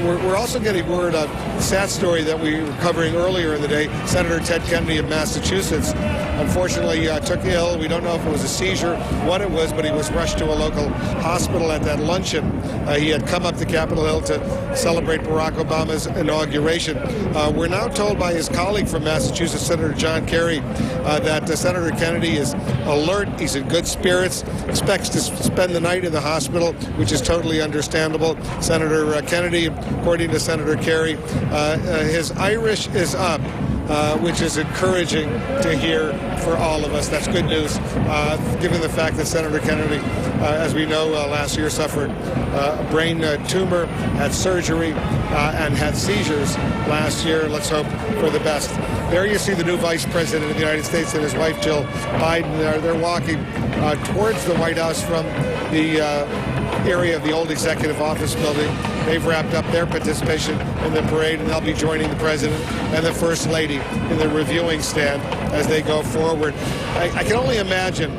We're also getting word of a sad story that we were covering earlier in the day. Senator Ted Kennedy of Massachusetts, unfortunately, took ill. We don't know if it was a seizure, what it was, but he was rushed to a local hospital at that luncheon. He had come up to Capitol Hill to celebrate Barack Obama's inauguration. We're now told by his colleague from Massachusetts, Senator John Kerry, that Senator Kennedy is alert. He's in good spirits, expects to spend the night in the hospital, which is totally understandable. Senator Kennedy, according to Senator Kerry, his Irish is up. Which is encouraging to hear for all of us. That's good news, given the fact that Senator Kennedy, as we know, last year suffered a brain tumor, had surgery, and had seizures last year. Let's hope for the best. There you see the new Vice President of the United States and his wife, Jill Biden. They're walking towards the White House from the area of the old Executive Office building. They've wrapped up their participation in the parade, and they'll be joining the President and the First Lady in the reviewing stand as they go forward. I can only imagine,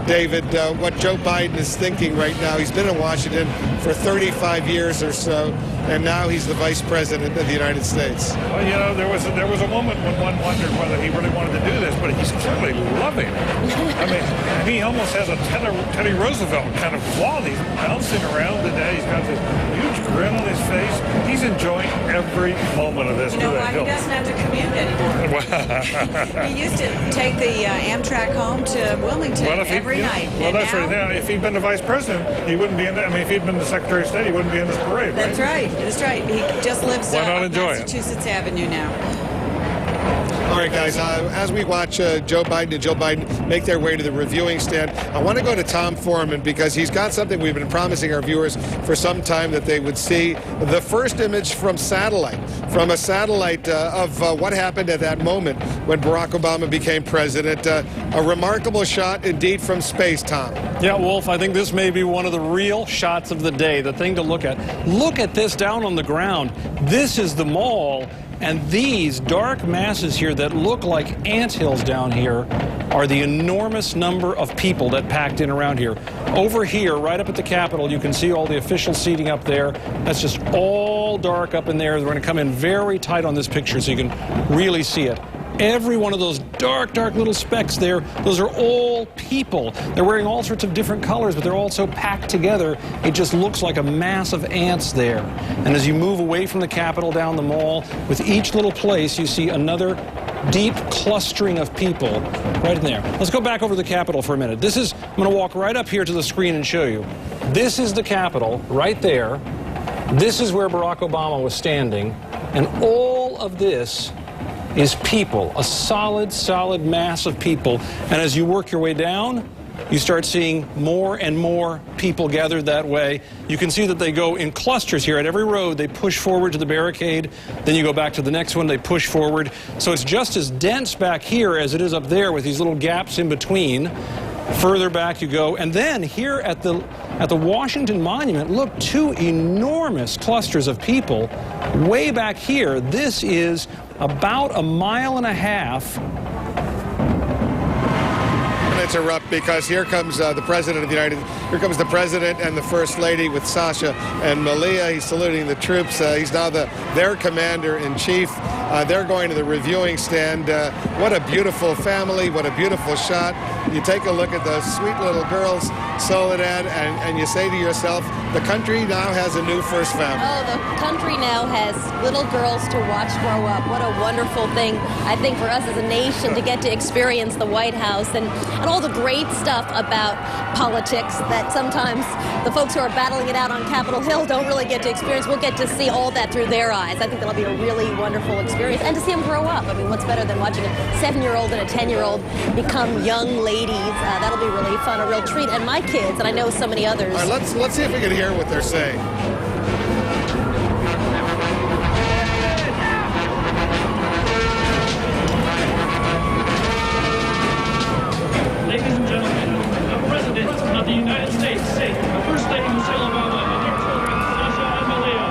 David, what Joe Biden is thinking right now. He's been in Washington for 35 years or so, and now he's the Vice President of the United States. Well, you know, there was a moment when one wondered whether he really wanted to do this, but he's clearly loving it. I mean, he almost has a Teddy Roosevelt kind of quality. He's bouncing around today. He's got this huge grin on his face. He's enjoying every moment of this. You know why? He doesn't have to commute anymore. He used to take the Amtrak home to Wilmington every night. Well, that's right. Now, if he'd been the Vice President, he wouldn't be in that. I mean, if he'd been the Secretary of State, he wouldn't be in this parade, right? That's right. That's right. He just lives on Massachusetts Avenue now. All right, guys, as we watch Joe Biden and Jill Biden make their way to the reviewing stand, I want to go to Tom Foreman because he's got something we've been promising our viewers for some time that they would see. The first image from a satellite of what happened at that moment when Barack Obama became president. A remarkable shot indeed from space, Tom. Yeah, Wolf, I think this may be one of the real shots of the day, the thing to look at. Look at this down on the ground. This is the mall. And these dark masses here that look like anthills down here are the enormous number of people that packed in around here. Over here, right up at the Capitol, you can see all the official seating up there. That's just all dark up in there. They're going to come in very tight on this picture so you can really see it. Every one of those dark, dark little specks there, those are all people. They're wearing all sorts of different colors, but they're all so packed together, it just looks like a mass of ants there. And as you move away from the Capitol down the mall, with each little place, you see another deep clustering of people right in there. Let's go back over to the Capitol for a minute. I'm going to walk right up here to the screen and show you. This is the Capitol right there. This is where Barack Obama was standing. And all of this is people, a solid mass of people. And as you work your way down, you start seeing more and more people gathered that way. You can see that they go in clusters here. At every road, they push forward to the barricade. Then you go back to the next one, they push forward. So it's just as dense back here as it is up there with these little gaps in between. Further back you go. And then here at the Washington Monument, look, two enormous clusters of people. Way back here, this is about 1.5 miles. Interrupt because here comes the president of the here comes the president and the first lady with Sasha and Malia. He's saluting the troops. He's now their commander-in-chief. They're going to the reviewing stand. What a beautiful family. What a beautiful shot. You take a look at those sweet little girls, Soledad, and you say to yourself, the country now has a new first family. Oh, the country now has little girls to watch grow up. What a wonderful thing, I think, for us as a nation to get to experience the White House and all the great stuff about politics that sometimes the folks who are battling it out on Capitol Hill don't really get to experience. We'll get to see all that through their eyes. I think that'll be a really wonderful experience. And to see them grow up. I mean, what's better than watching a 7-year-old and a 10-year-old become young ladies? That'll be really fun, a real treat. And my kids, and I know so many others. All right, let's see if we can hear what they're saying. Ladies and gentlemen, the President of the United States, First Lady Michelle Obama, and their children, Sasha and Malia.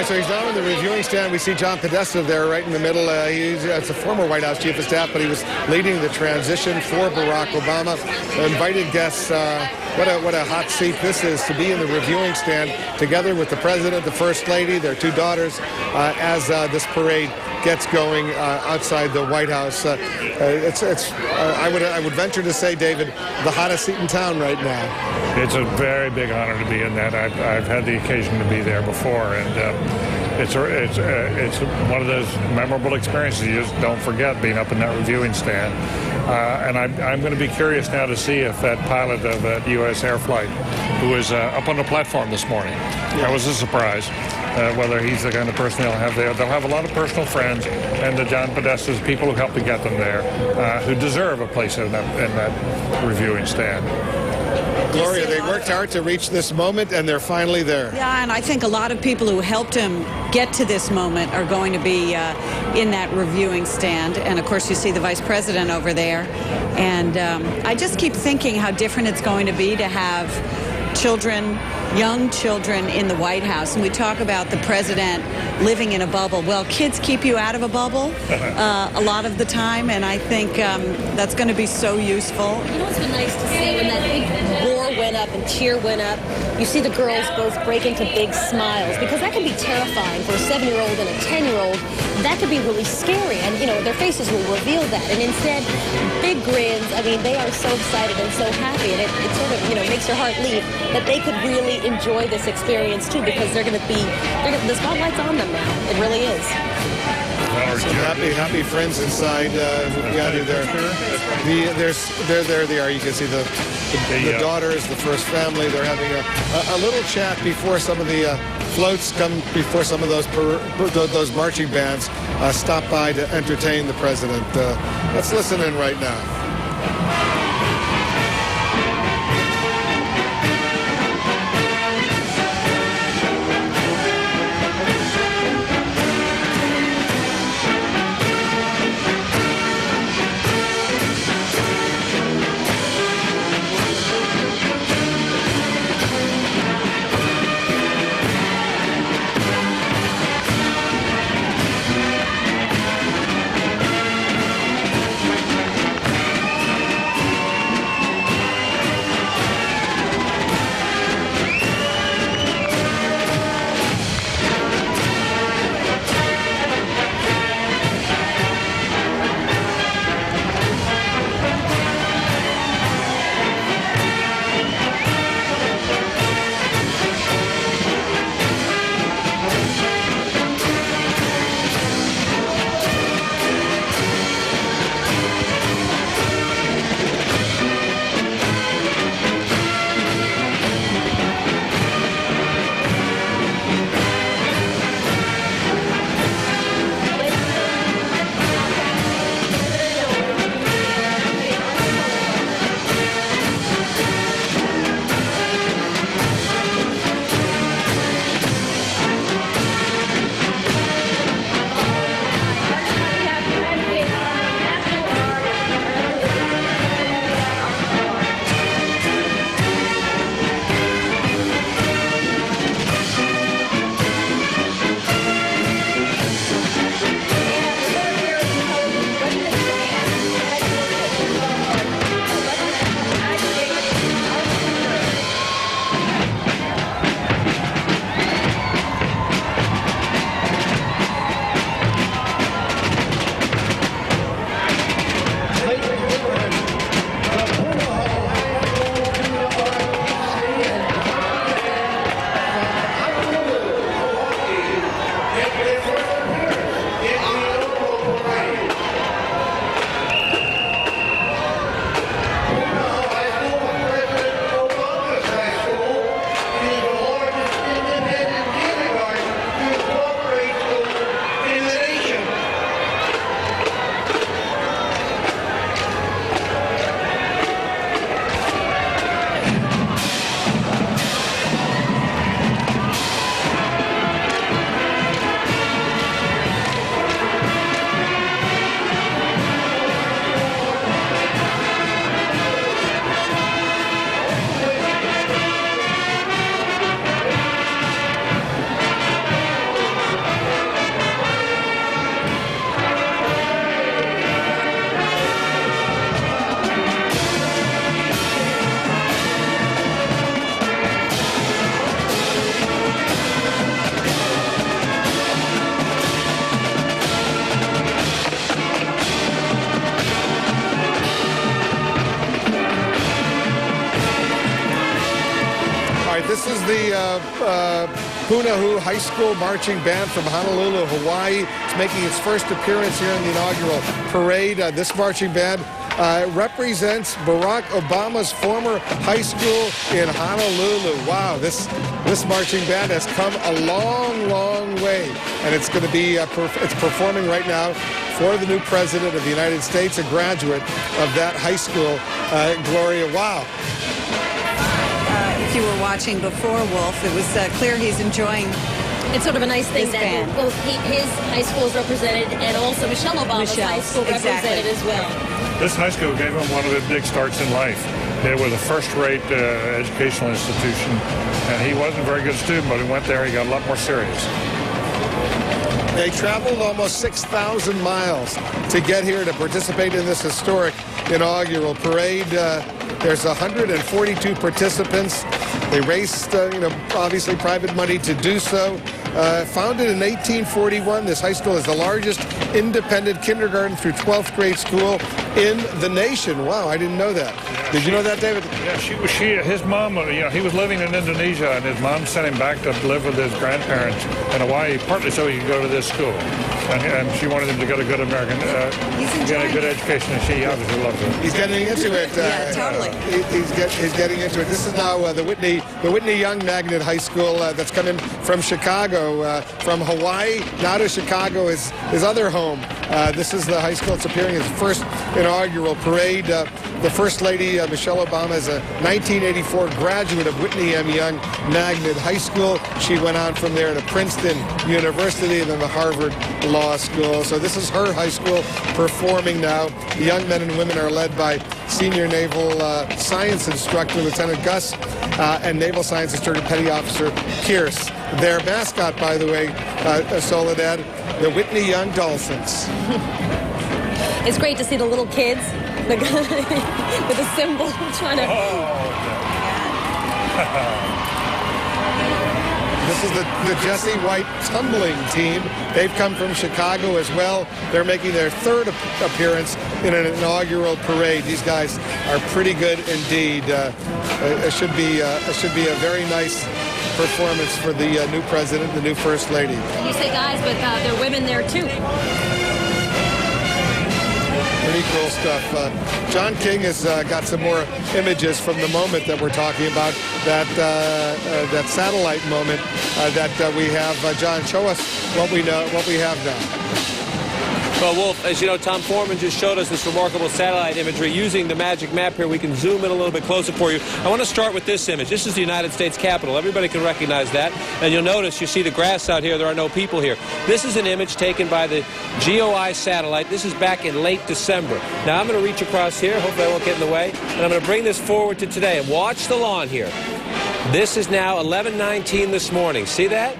So he's down in the reviewing stand. We see John Podesta there right in the middle. He's a former White House chief of staff, but he was leading the transition for Barack Obama. Invited guests. What a hot seat this is to be in the reviewing stand together with the president, the first lady, their two daughters, as this parade gets going outside the White House. I would venture to say, David, the hottest seat in town right now. It's a very big honor to be in that. I've had the occasion to be there before, and it's one of those memorable experiences you just don't forget, being up in that reviewing stand. And I'm going to be curious now to see if that pilot of that U.S. air flight who was up on the platform this morning, that was a surprise, whether he's the kind of person they'll have there. They'll have a lot of personal friends, and the John Podestas, people who helped to get them there, who deserve a place in that reviewing stand. Gloria, they worked hard to reach this moment, and they're finally there. Yeah, and I think a lot of people who helped him get to this moment are going to be in that reviewing stand. And, of course, you see the vice president over there. And I just keep thinking how different it's going to be to have children, young children in the White House. And we talk about the president living in a bubble. Well, kids keep you out of a bubble a lot of the time, and I think that's going to be so useful. You know what's been nice to see when that big roar went up and cheer went up, you see the girls both break into big smiles, because that can be terrifying for a 7-year-old and a 10-year-old. That could be really scary, and their faces will reveal that. And instead, big grins. I mean, they are so excited and so happy, and it sort of makes your heart leap that they could really enjoy this experience too, because the spotlight's on them now. It really is. Some happy friends inside. We've got you there. There they are. You can see the daughters, the first family. They're having a little chat before some of the floats come, before some of those marching bands stop by to entertain the president. Let's listen in right now. This is the Punahou High School Marching Band from Honolulu, Hawaii. It's making its first appearance here in the inaugural parade. This marching band represents Barack Obama's former high school in Honolulu. Wow, this marching band has come a long, long way, and it's going to be it's performing right now for the new president of the United States, a graduate of that high school. Gloria, wow. you were watching before, Wolf. It was clear he's enjoying. It's sort of a nice thing that band. both his high school is represented and also Michelle Obama's high school represented as well. This high school gave him one of his big starts in life. It was a first-rate educational institution, and he wasn't a very good student, but he went there, he got a lot more serious. They traveled almost 6,000 miles to get here to participate in this historic inaugural parade. There's 142 participants. They raised, obviously private money to do so. Founded in 1841, this high school is the largest independent kindergarten through 12th grade school in the nation. Wow, I didn't know that. Did you know that, David? Yeah, his mom, he was living in Indonesia, and his mom sent him back to live with his grandparents in Hawaii, partly so he could go to this school. And she wanted him to get a good American, get a good education, and she obviously loves it. He's getting into it. Yeah, totally. He's getting into it. This is now the Whitney Young Magnet High School that's coming from Chicago, from Hawaii, now to Chicago, his other home. This is the high school that's appearing in its first inaugural parade. The First Lady, Michelle Obama, is a 1984 graduate of Whitney M. Young Magnet High School. She went on from there to Princeton University and then the Harvard Law School. So this is her high school performing now. The young men and women are led by Senior Naval Science Instructor Lieutenant Gus and Naval Science Instructor Petty Officer Pierce. Their mascot, by the way, Soledad, the Whitney Young Dolphins. It's great to see the little kids with a symbol trying to... This is the Jesse White tumbling team. They've come from Chicago as well. They're making their third appearance in an inaugural parade. These guys are pretty good indeed. It should be a very nice performance for the new president, the new first lady. You say guys, but there are women there too. Pretty cool stuff. John King has got some more images from the moment that we're talking about, that satellite moment that we have. John, show us what we have now. Well, Wolf, as you know, Tom Foreman just showed us this remarkable satellite imagery. Using the magic map here, we can zoom in a little bit closer for you. I want to start with this image. This is the United States Capitol. Everybody can recognize that. And you'll notice, you see the grass out here. There are no people here. This is an image taken by the GOI satellite. This is back in late December. Now, I'm going to reach across here. Hopefully I won't get in the way. And I'm going to bring this forward to today. And watch the lawn here. This is now 11:19 this morning. See that?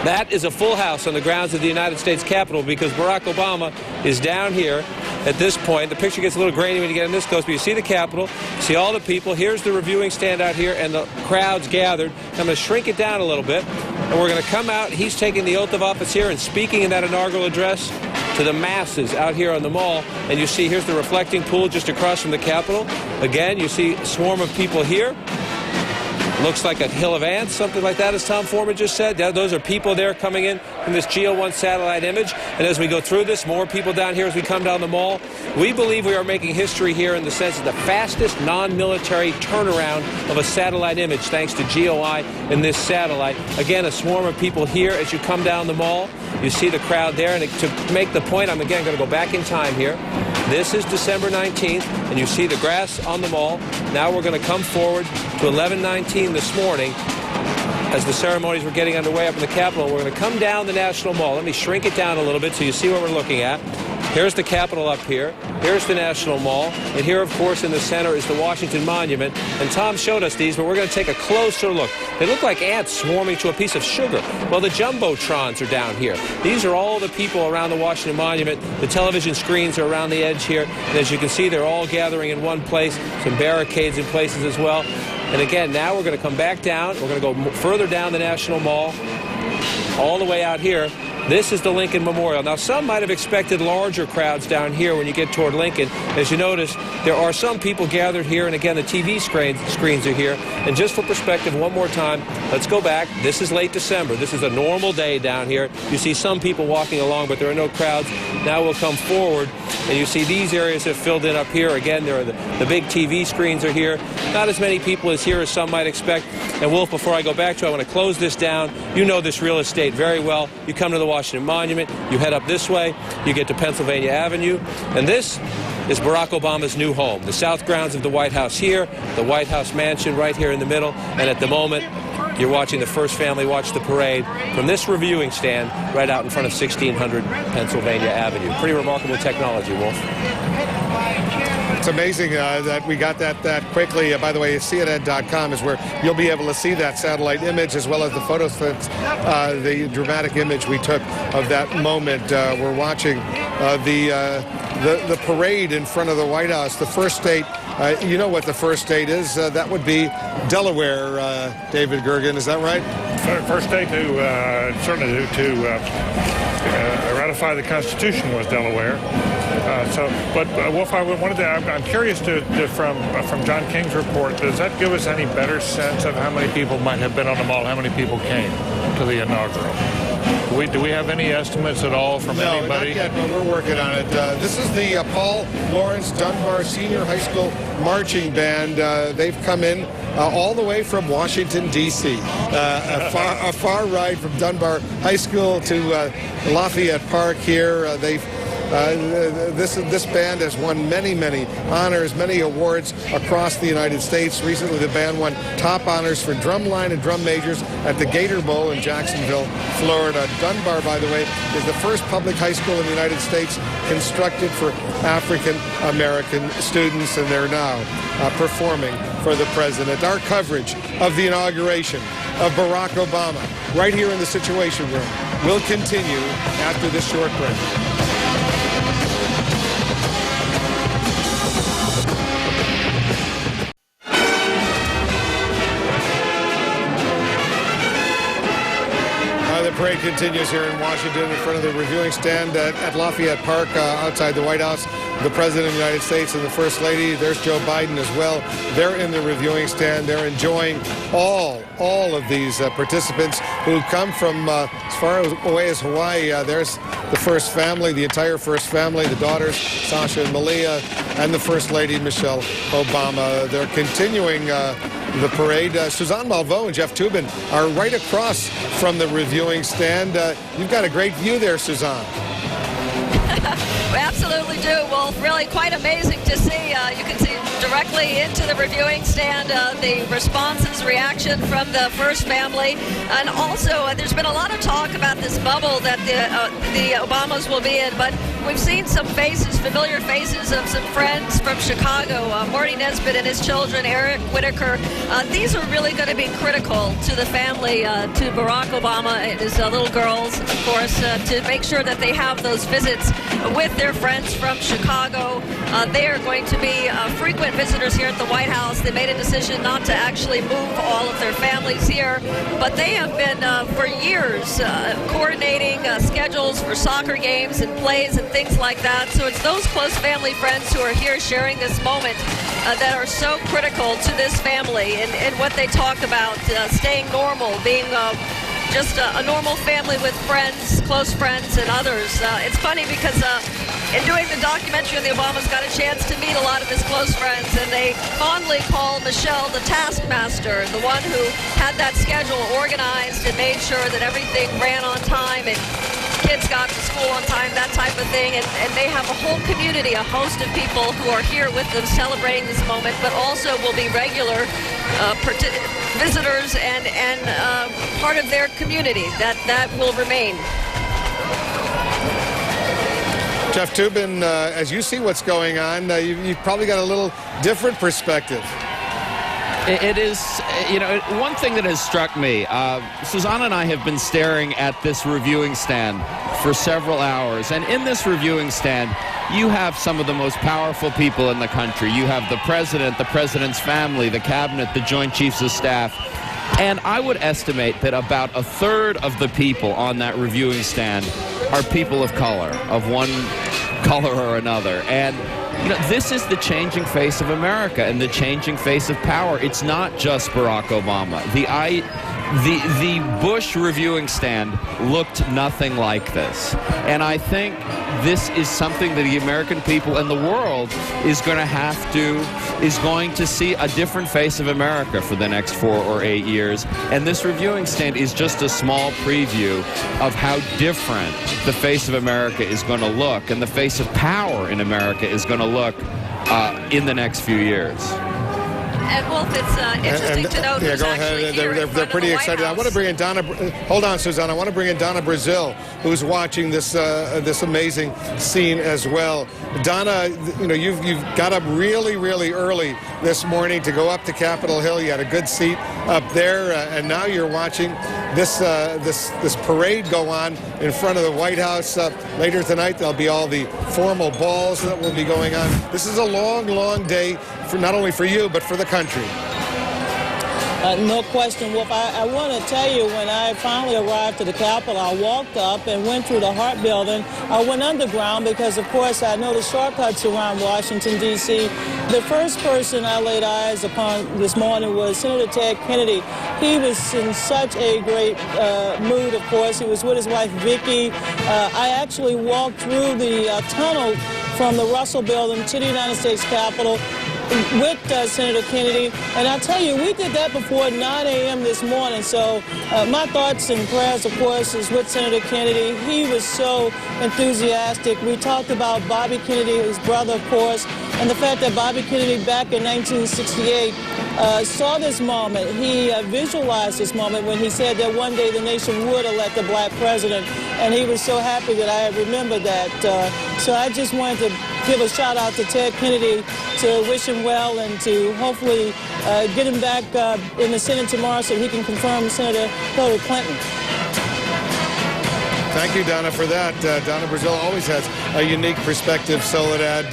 That is a full house on the grounds of the United States Capitol because Barack Obama is down here at this point. The picture gets a little grainy when you get in this close, but you see the Capitol, see all the people. Here's the reviewing stand out here and the crowds gathered. I'm going to shrink it down a little bit, and we're going to come out. He's taking the oath of office here and speaking in that inaugural address to the masses out here on the mall. And you see here's the reflecting pool just across from the Capitol. Again, you see a swarm of people here. Looks like a hill of ants, something like that, as Tom Foreman just said. Those are people there coming in from this GO1 satellite image. And as we go through this, more people down here as we come down the mall. We believe we are making history here in the sense of the fastest non-military turnaround of a satellite image, thanks to GOI and this satellite. Again, a swarm of people here as you come down the mall. You see the crowd there. And to make the point, I'm again going to go back in time here. This is December 19th, and you see the grass on the mall. Now we're going to come forward to 11:19 this morning as the ceremonies were getting underway up in the Capitol. We're going to come down the National Mall. Let me shrink it down a little bit so you see what we're looking at. Here's the Capitol up here. Here's the National Mall. And here, of course, in the center is the Washington Monument. And Tom showed us these, but we're going to take a closer look. They look like ants swarming to a piece of sugar. Well, the Jumbotrons are down here. These are all the people around the Washington Monument. The television screens are around the edge here. And as you can see, they're all gathering in one place. Some barricades in places as well. And again, now we're going to come back down. We're going to go further down the National Mall, all the way out here. This is the Lincoln Memorial. Now, some might have expected larger crowds down here when you get toward Lincoln. As you notice, there are some people gathered here, and again, the TV screens are here. And just for perspective, one more time, let's go back. This is late December. This is a normal day down here. You see some people walking along, but there are no crowds. Now we'll come forward, and you see these areas have filled in up here. Again, there are the big TV screens are here. Not as many people as here as some might expect. And Wolf, before I go back to it, I want to close this down. You know this real estate very well. You come to the Washington Monument. You head up this way, you get to Pennsylvania Avenue, and this is Barack Obama's new home. The south grounds of the White House here, the White House mansion right here in the middle, and at the moment, you're watching the first family watch the parade from this reviewing stand right out in front of 1600 Pennsylvania Avenue. Pretty remarkable technology, Wolf. It's amazing that we got that quickly. By the way, CNN.com is where you'll be able to see that satellite image as well as the photos, the dramatic image we took of that moment. We're watching the parade in front of the White House. The first state, you know what the first state is? That would be Delaware, David Gergen. Is that right? First state to certainly to ratify the Constitution was Delaware. Wolf, I'm curious from John King's report, does that give us any better sense of how many people might have been on the mall, how many people came to the inaugural? Do we have any estimates at all from anybody? No, not yet, but we're working on it. This is the Paul Laurence Dunbar Senior High School Marching Band. They've come in all the way from Washington, D.C. A far ride from Dunbar High School to Lafayette Park here. This band has won many honors, many awards across the United States. Recently, the band won top honors for drumline and drum majors at the Gator Bowl in Jacksonville, Florida. Dunbar, by the way, is the first public high school in the United States constructed for African American students, and they're now performing for the president. Our coverage of the inauguration of Barack Obama right here in the Situation Room will continue after this short break. The parade continues here in Washington in front of the reviewing stand at Lafayette Park outside the White House. The President of the United States and the First Lady, there's Joe Biden as well. They're in the reviewing stand. They're enjoying all of these participants who come from as far away as Hawaii. There's the First Family, the entire First Family, the daughters, Sasha and Malia, and the First Lady, Michelle Obama. They're continuing the parade. Suzanne Malveaux and Jeff Toobin are right across from the reviewing stand. You've got a great view there, Suzanne. We absolutely do. Well, really quite amazing to see. You can see directly into the reviewing stand the responses, reaction from the First Family. And also, there's been a lot of talk about this bubble that the Obamas will be in, but we've seen some faces, familiar faces of some friends from Chicago, Marty Nesbitt and his children, Eric Whitaker. These are really going to be critical to the family, to Barack Obama and his little girls, of course, to make sure that they have those visits with their friends from Chicago. They are going to be frequent visitors here at the White House. They made a decision not to actually move all of their families here, but they have been for years coordinating schedules for soccer games and plays and things like that. So it's those close family friends who are here sharing this moment that are so critical to this family and what they talk about, staying normal, being just a normal family with friends, close friends, and others. It's funny because in doing the documentary, the Obamas got a chance to meet a lot of his close friends, and they fondly call Michelle the taskmaster, the one who had that schedule organized and made sure that everything ran on time and kids got to school on time, that type of thing. And they have a whole community, a host of people who are here with them celebrating this moment, but also will be regular visitors and part of their community. That will remain. Jeff Toobin, as you see what's going on, you've probably got a little different perspective. It is, one thing that has struck me, Suzanne and I have been staring at this reviewing stand for several hours, and in this reviewing stand, you have some of the most powerful people in the country. You have the president, the president's family, the cabinet, the Joint Chiefs of Staff, and I would estimate that about a third of the people on that reviewing stand are people of color, of one color or another, and this is the changing face of America and the changing face of power. It's not just Barack Obama. The Bush reviewing stand looked nothing like this. And I think this is something that the American people and the world is going to see a different face of America for the next 4 or 8 years. And this reviewing stand is just a small preview of how different the face of America is going to look and the face of power in America is going to look in the next few years. And Wolf, it's interesting to note Yeah, who's go actually ahead. here They're pretty excited. I want to bring in Donna. Hold on, Suzanne. I want to bring in Donna Brazil, who's watching this this amazing scene as well. Donna, you know, you've got up really, really early this morning to go up to Capitol Hill. You had a good seat up there, and now you're watching this this parade go on in front of the White House. Later tonight, there'll be all the formal balls that will be going on. This is a long, long day for not only for you but for the country. No question, Wolf. I want to tell you, when I finally arrived to the Capitol, I walked up and went through the Hart Building. I went underground because, of course, I know the shortcuts around Washington, D.C. The first person I laid eyes upon this morning was Senator Ted Kennedy. He was in such a great mood, of course. He was with his wife, Vicki. I actually walked through the tunnel from the Russell Building to the United States Capitol with Senator Kennedy. And I tell you, we did that before 9 a.m. this morning. So my thoughts and prayers, of course, is with Senator Kennedy. He was so enthusiastic. We talked about Bobby Kennedy, his brother, of course, and the fact that Bobby Kennedy back in 1968 saw this moment. He visualized this moment when he said that one day the nation would elect a black president. And he was so happy that I remembered that. So I just wanted to give a shout out to Ted Kennedy to wish him well and to hopefully get him back in the Senate tomorrow so he can confirm Senator Hillary Clinton. Thank you, Donna, for that. Donna Brazil always has a unique perspective. Soledad,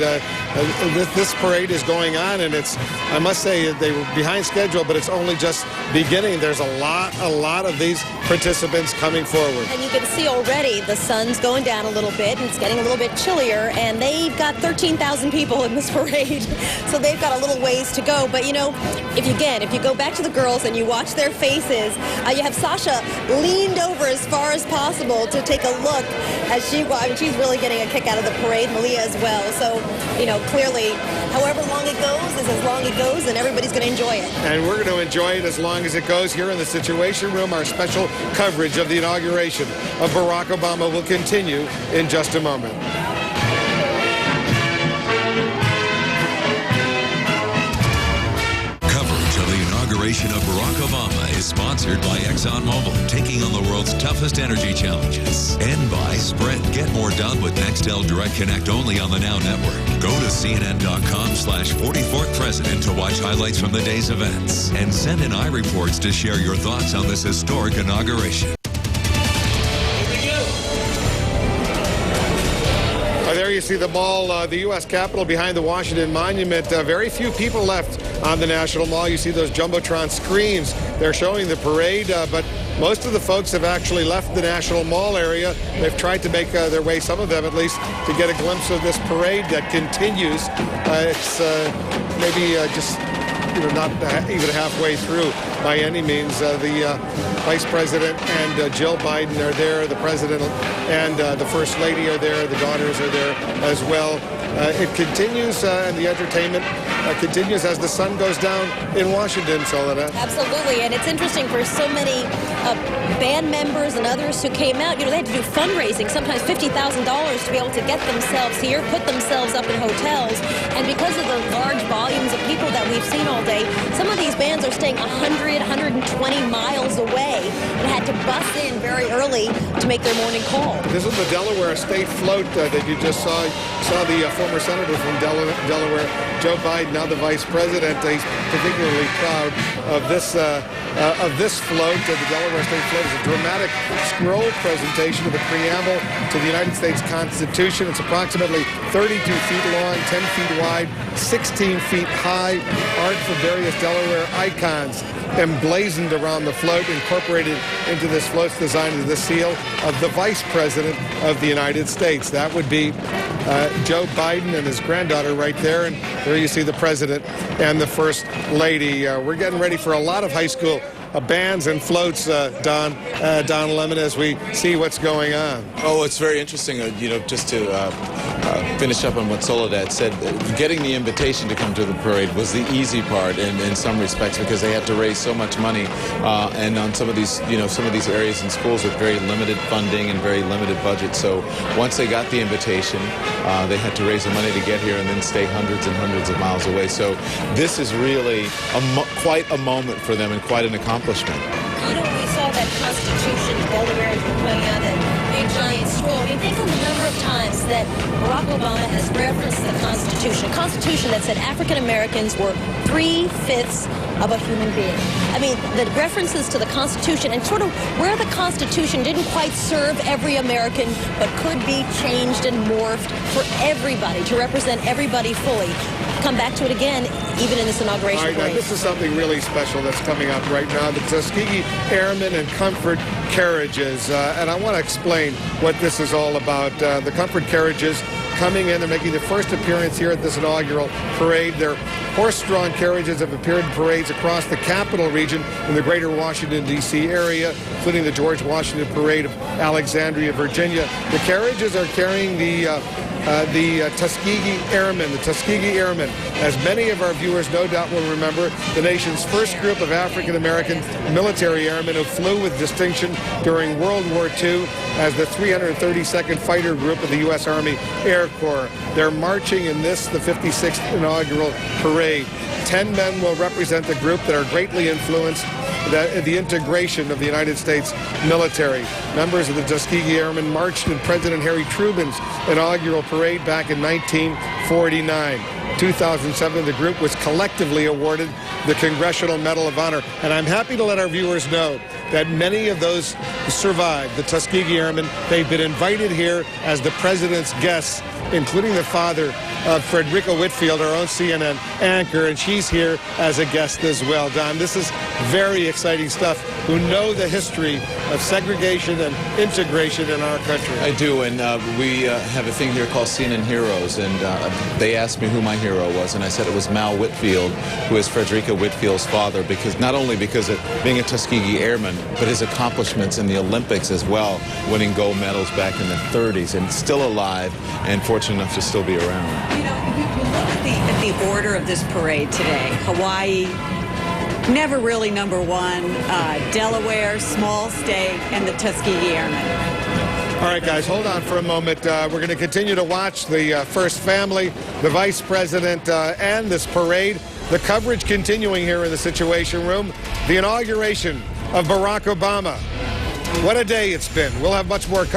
this parade is going on, and it's, I must say, they were behind schedule, but it's only just beginning. There's a lot of these participants coming forward. And you can see already the sun's going down a little bit, and it's getting a little bit chillier, and they've got 13,000 people in this parade, so they've got a little ways to go. But, you know, if you go back to the girls and you watch their faces, you have Sasha leaned over as far as possible to take a look as she's really getting a kick out of the parade, Malia as well. So, you know, clearly, however long it goes is as long it goes, and everybody's going to enjoy it. And we're going to enjoy it as long as it goes here in the Situation Room. Our special coverage of the inauguration of Barack Obama will continue in just a moment. Coverage of the inauguration of Barack Obama is sponsored by ExxonMobil, taking on the world's toughest energy challenges. And by Sprint. Get more done with Nextel Direct Connect only on the Now Network. Go to CNN.com/44th President to watch highlights from the day's events. And send in iReports to share your thoughts on this historic inauguration. There you see the mall, the U.S. Capitol behind the Washington Monument. Very few people left on the National Mall. You see those Jumbotron screens. They're showing the parade, but most of the folks have actually left the National Mall area. They've tried to make their way, some of them at least, to get a glimpse of this parade that continues. It's maybe just, you know, not even halfway through by any means. The Vice President and Jill Biden are there. The President and the First Lady are there. The daughters are there as well. It continues, and the entertainment continues as the sun goes down in Washington, Soledad. Absolutely, and it's interesting for so many band members and others who came out. You know, they had to do fundraising, sometimes $50,000 to be able to get themselves here, put themselves up in hotels. And because of the large volumes of people that we've seen all day, some of these bands are staying 100, 120 miles away and had to bus in very early to make their morning call. This is the Delaware State float that you just saw. Saw the former senator from Delaware, Joe Biden, now the vice president. He's particularly proud of this float. The Delaware State float is a dramatic scroll presentation of the preamble to the United States Constitution. It's approximately 32 feet long, 10 feet wide, 16 feet high. Art from various Delaware icons emblazoned around the float, incorporated into this float's design is the seal of the Vice President of the United States. That would be Joe Biden and his granddaughter right there. And there you see the President and the First Lady. We're getting ready for a lot of high school bands and floats, Don Lemon, as we see what's going on. Oh, it's very interesting, just to finish up on what Soledad said. Getting the invitation to come to the parade was the easy part in some respects, because they had to raise so much money, and on some of these areas and schools with very limited funding and very limited budget. So once they got the invitation, they had to raise the money to get here and then stay hundreds and hundreds of miles away. So this is really quite a moment for them and quite an accomplishment. You know, we saw that Constitution, Delaware, that big giant scroll. I mean, think of the number of times that Barack Obama has referenced the Constitution, a Constitution that said African Americans were 3/5 of a human being. I mean, the references to the Constitution and sort of where the Constitution didn't quite serve every American, but could be changed and morphed for everybody, to represent everybody fully. Come back to it again, even in this inauguration parade. Now, this is something really special that's coming up right now, the Tuskegee Airmen and Comfort Carriages. And I want to explain what this is all about. The Comfort Carriages coming in. They're making their first appearance here at this inaugural parade. Their horse-drawn carriages have appeared in parades across the capital region in the greater Washington, D.C. area, including the George Washington Parade of Alexandria, Virginia. The carriages are carrying the Tuskegee Airmen. The Tuskegee Airmen, as many of our viewers no doubt will remember, the nation's first group of African-American military airmen who flew with distinction during World War II as the 332nd Fighter Group of the U.S. Army Air Corps. They're marching in this, the 56th inaugural parade. 10 men will represent the group that are greatly influenced the integration of the United States military. Members of the Tuskegee Airmen marched in President Harry Truman's inaugural parade back in 1949. 2007, the group was collectively awarded the Congressional Medal of Honor. And I'm happy to let our viewers know that many of those survived, the Tuskegee Airmen. They've been invited here as the president's guests, including the father of Frederica Whitfield, our own CNN anchor, and she's here as a guest as well. Don, this is very exciting stuff. Who know the history of segregation and integration in our country. I do, and we have a thing here called CNN Heroes, and they asked me who my hero was, and I said it was Mal Whitfield, who is Frederica Whitfield's father, because not only because of being a Tuskegee Airman, but his accomplishments in the Olympics as well, winning gold medals back in the 30s, and still alive and fortunate enough to still be around. You know, you look at the order of this parade today. Hawaii, never really number one. Delaware, small state, and the Tuskegee Airmen. All right, guys, hold on for a moment. We're going to continue to watch the First Family, the Vice President, and this parade. The coverage continuing here in the Situation Room. The inauguration of Barack Obama. What a day it's been. We'll have much more coverage.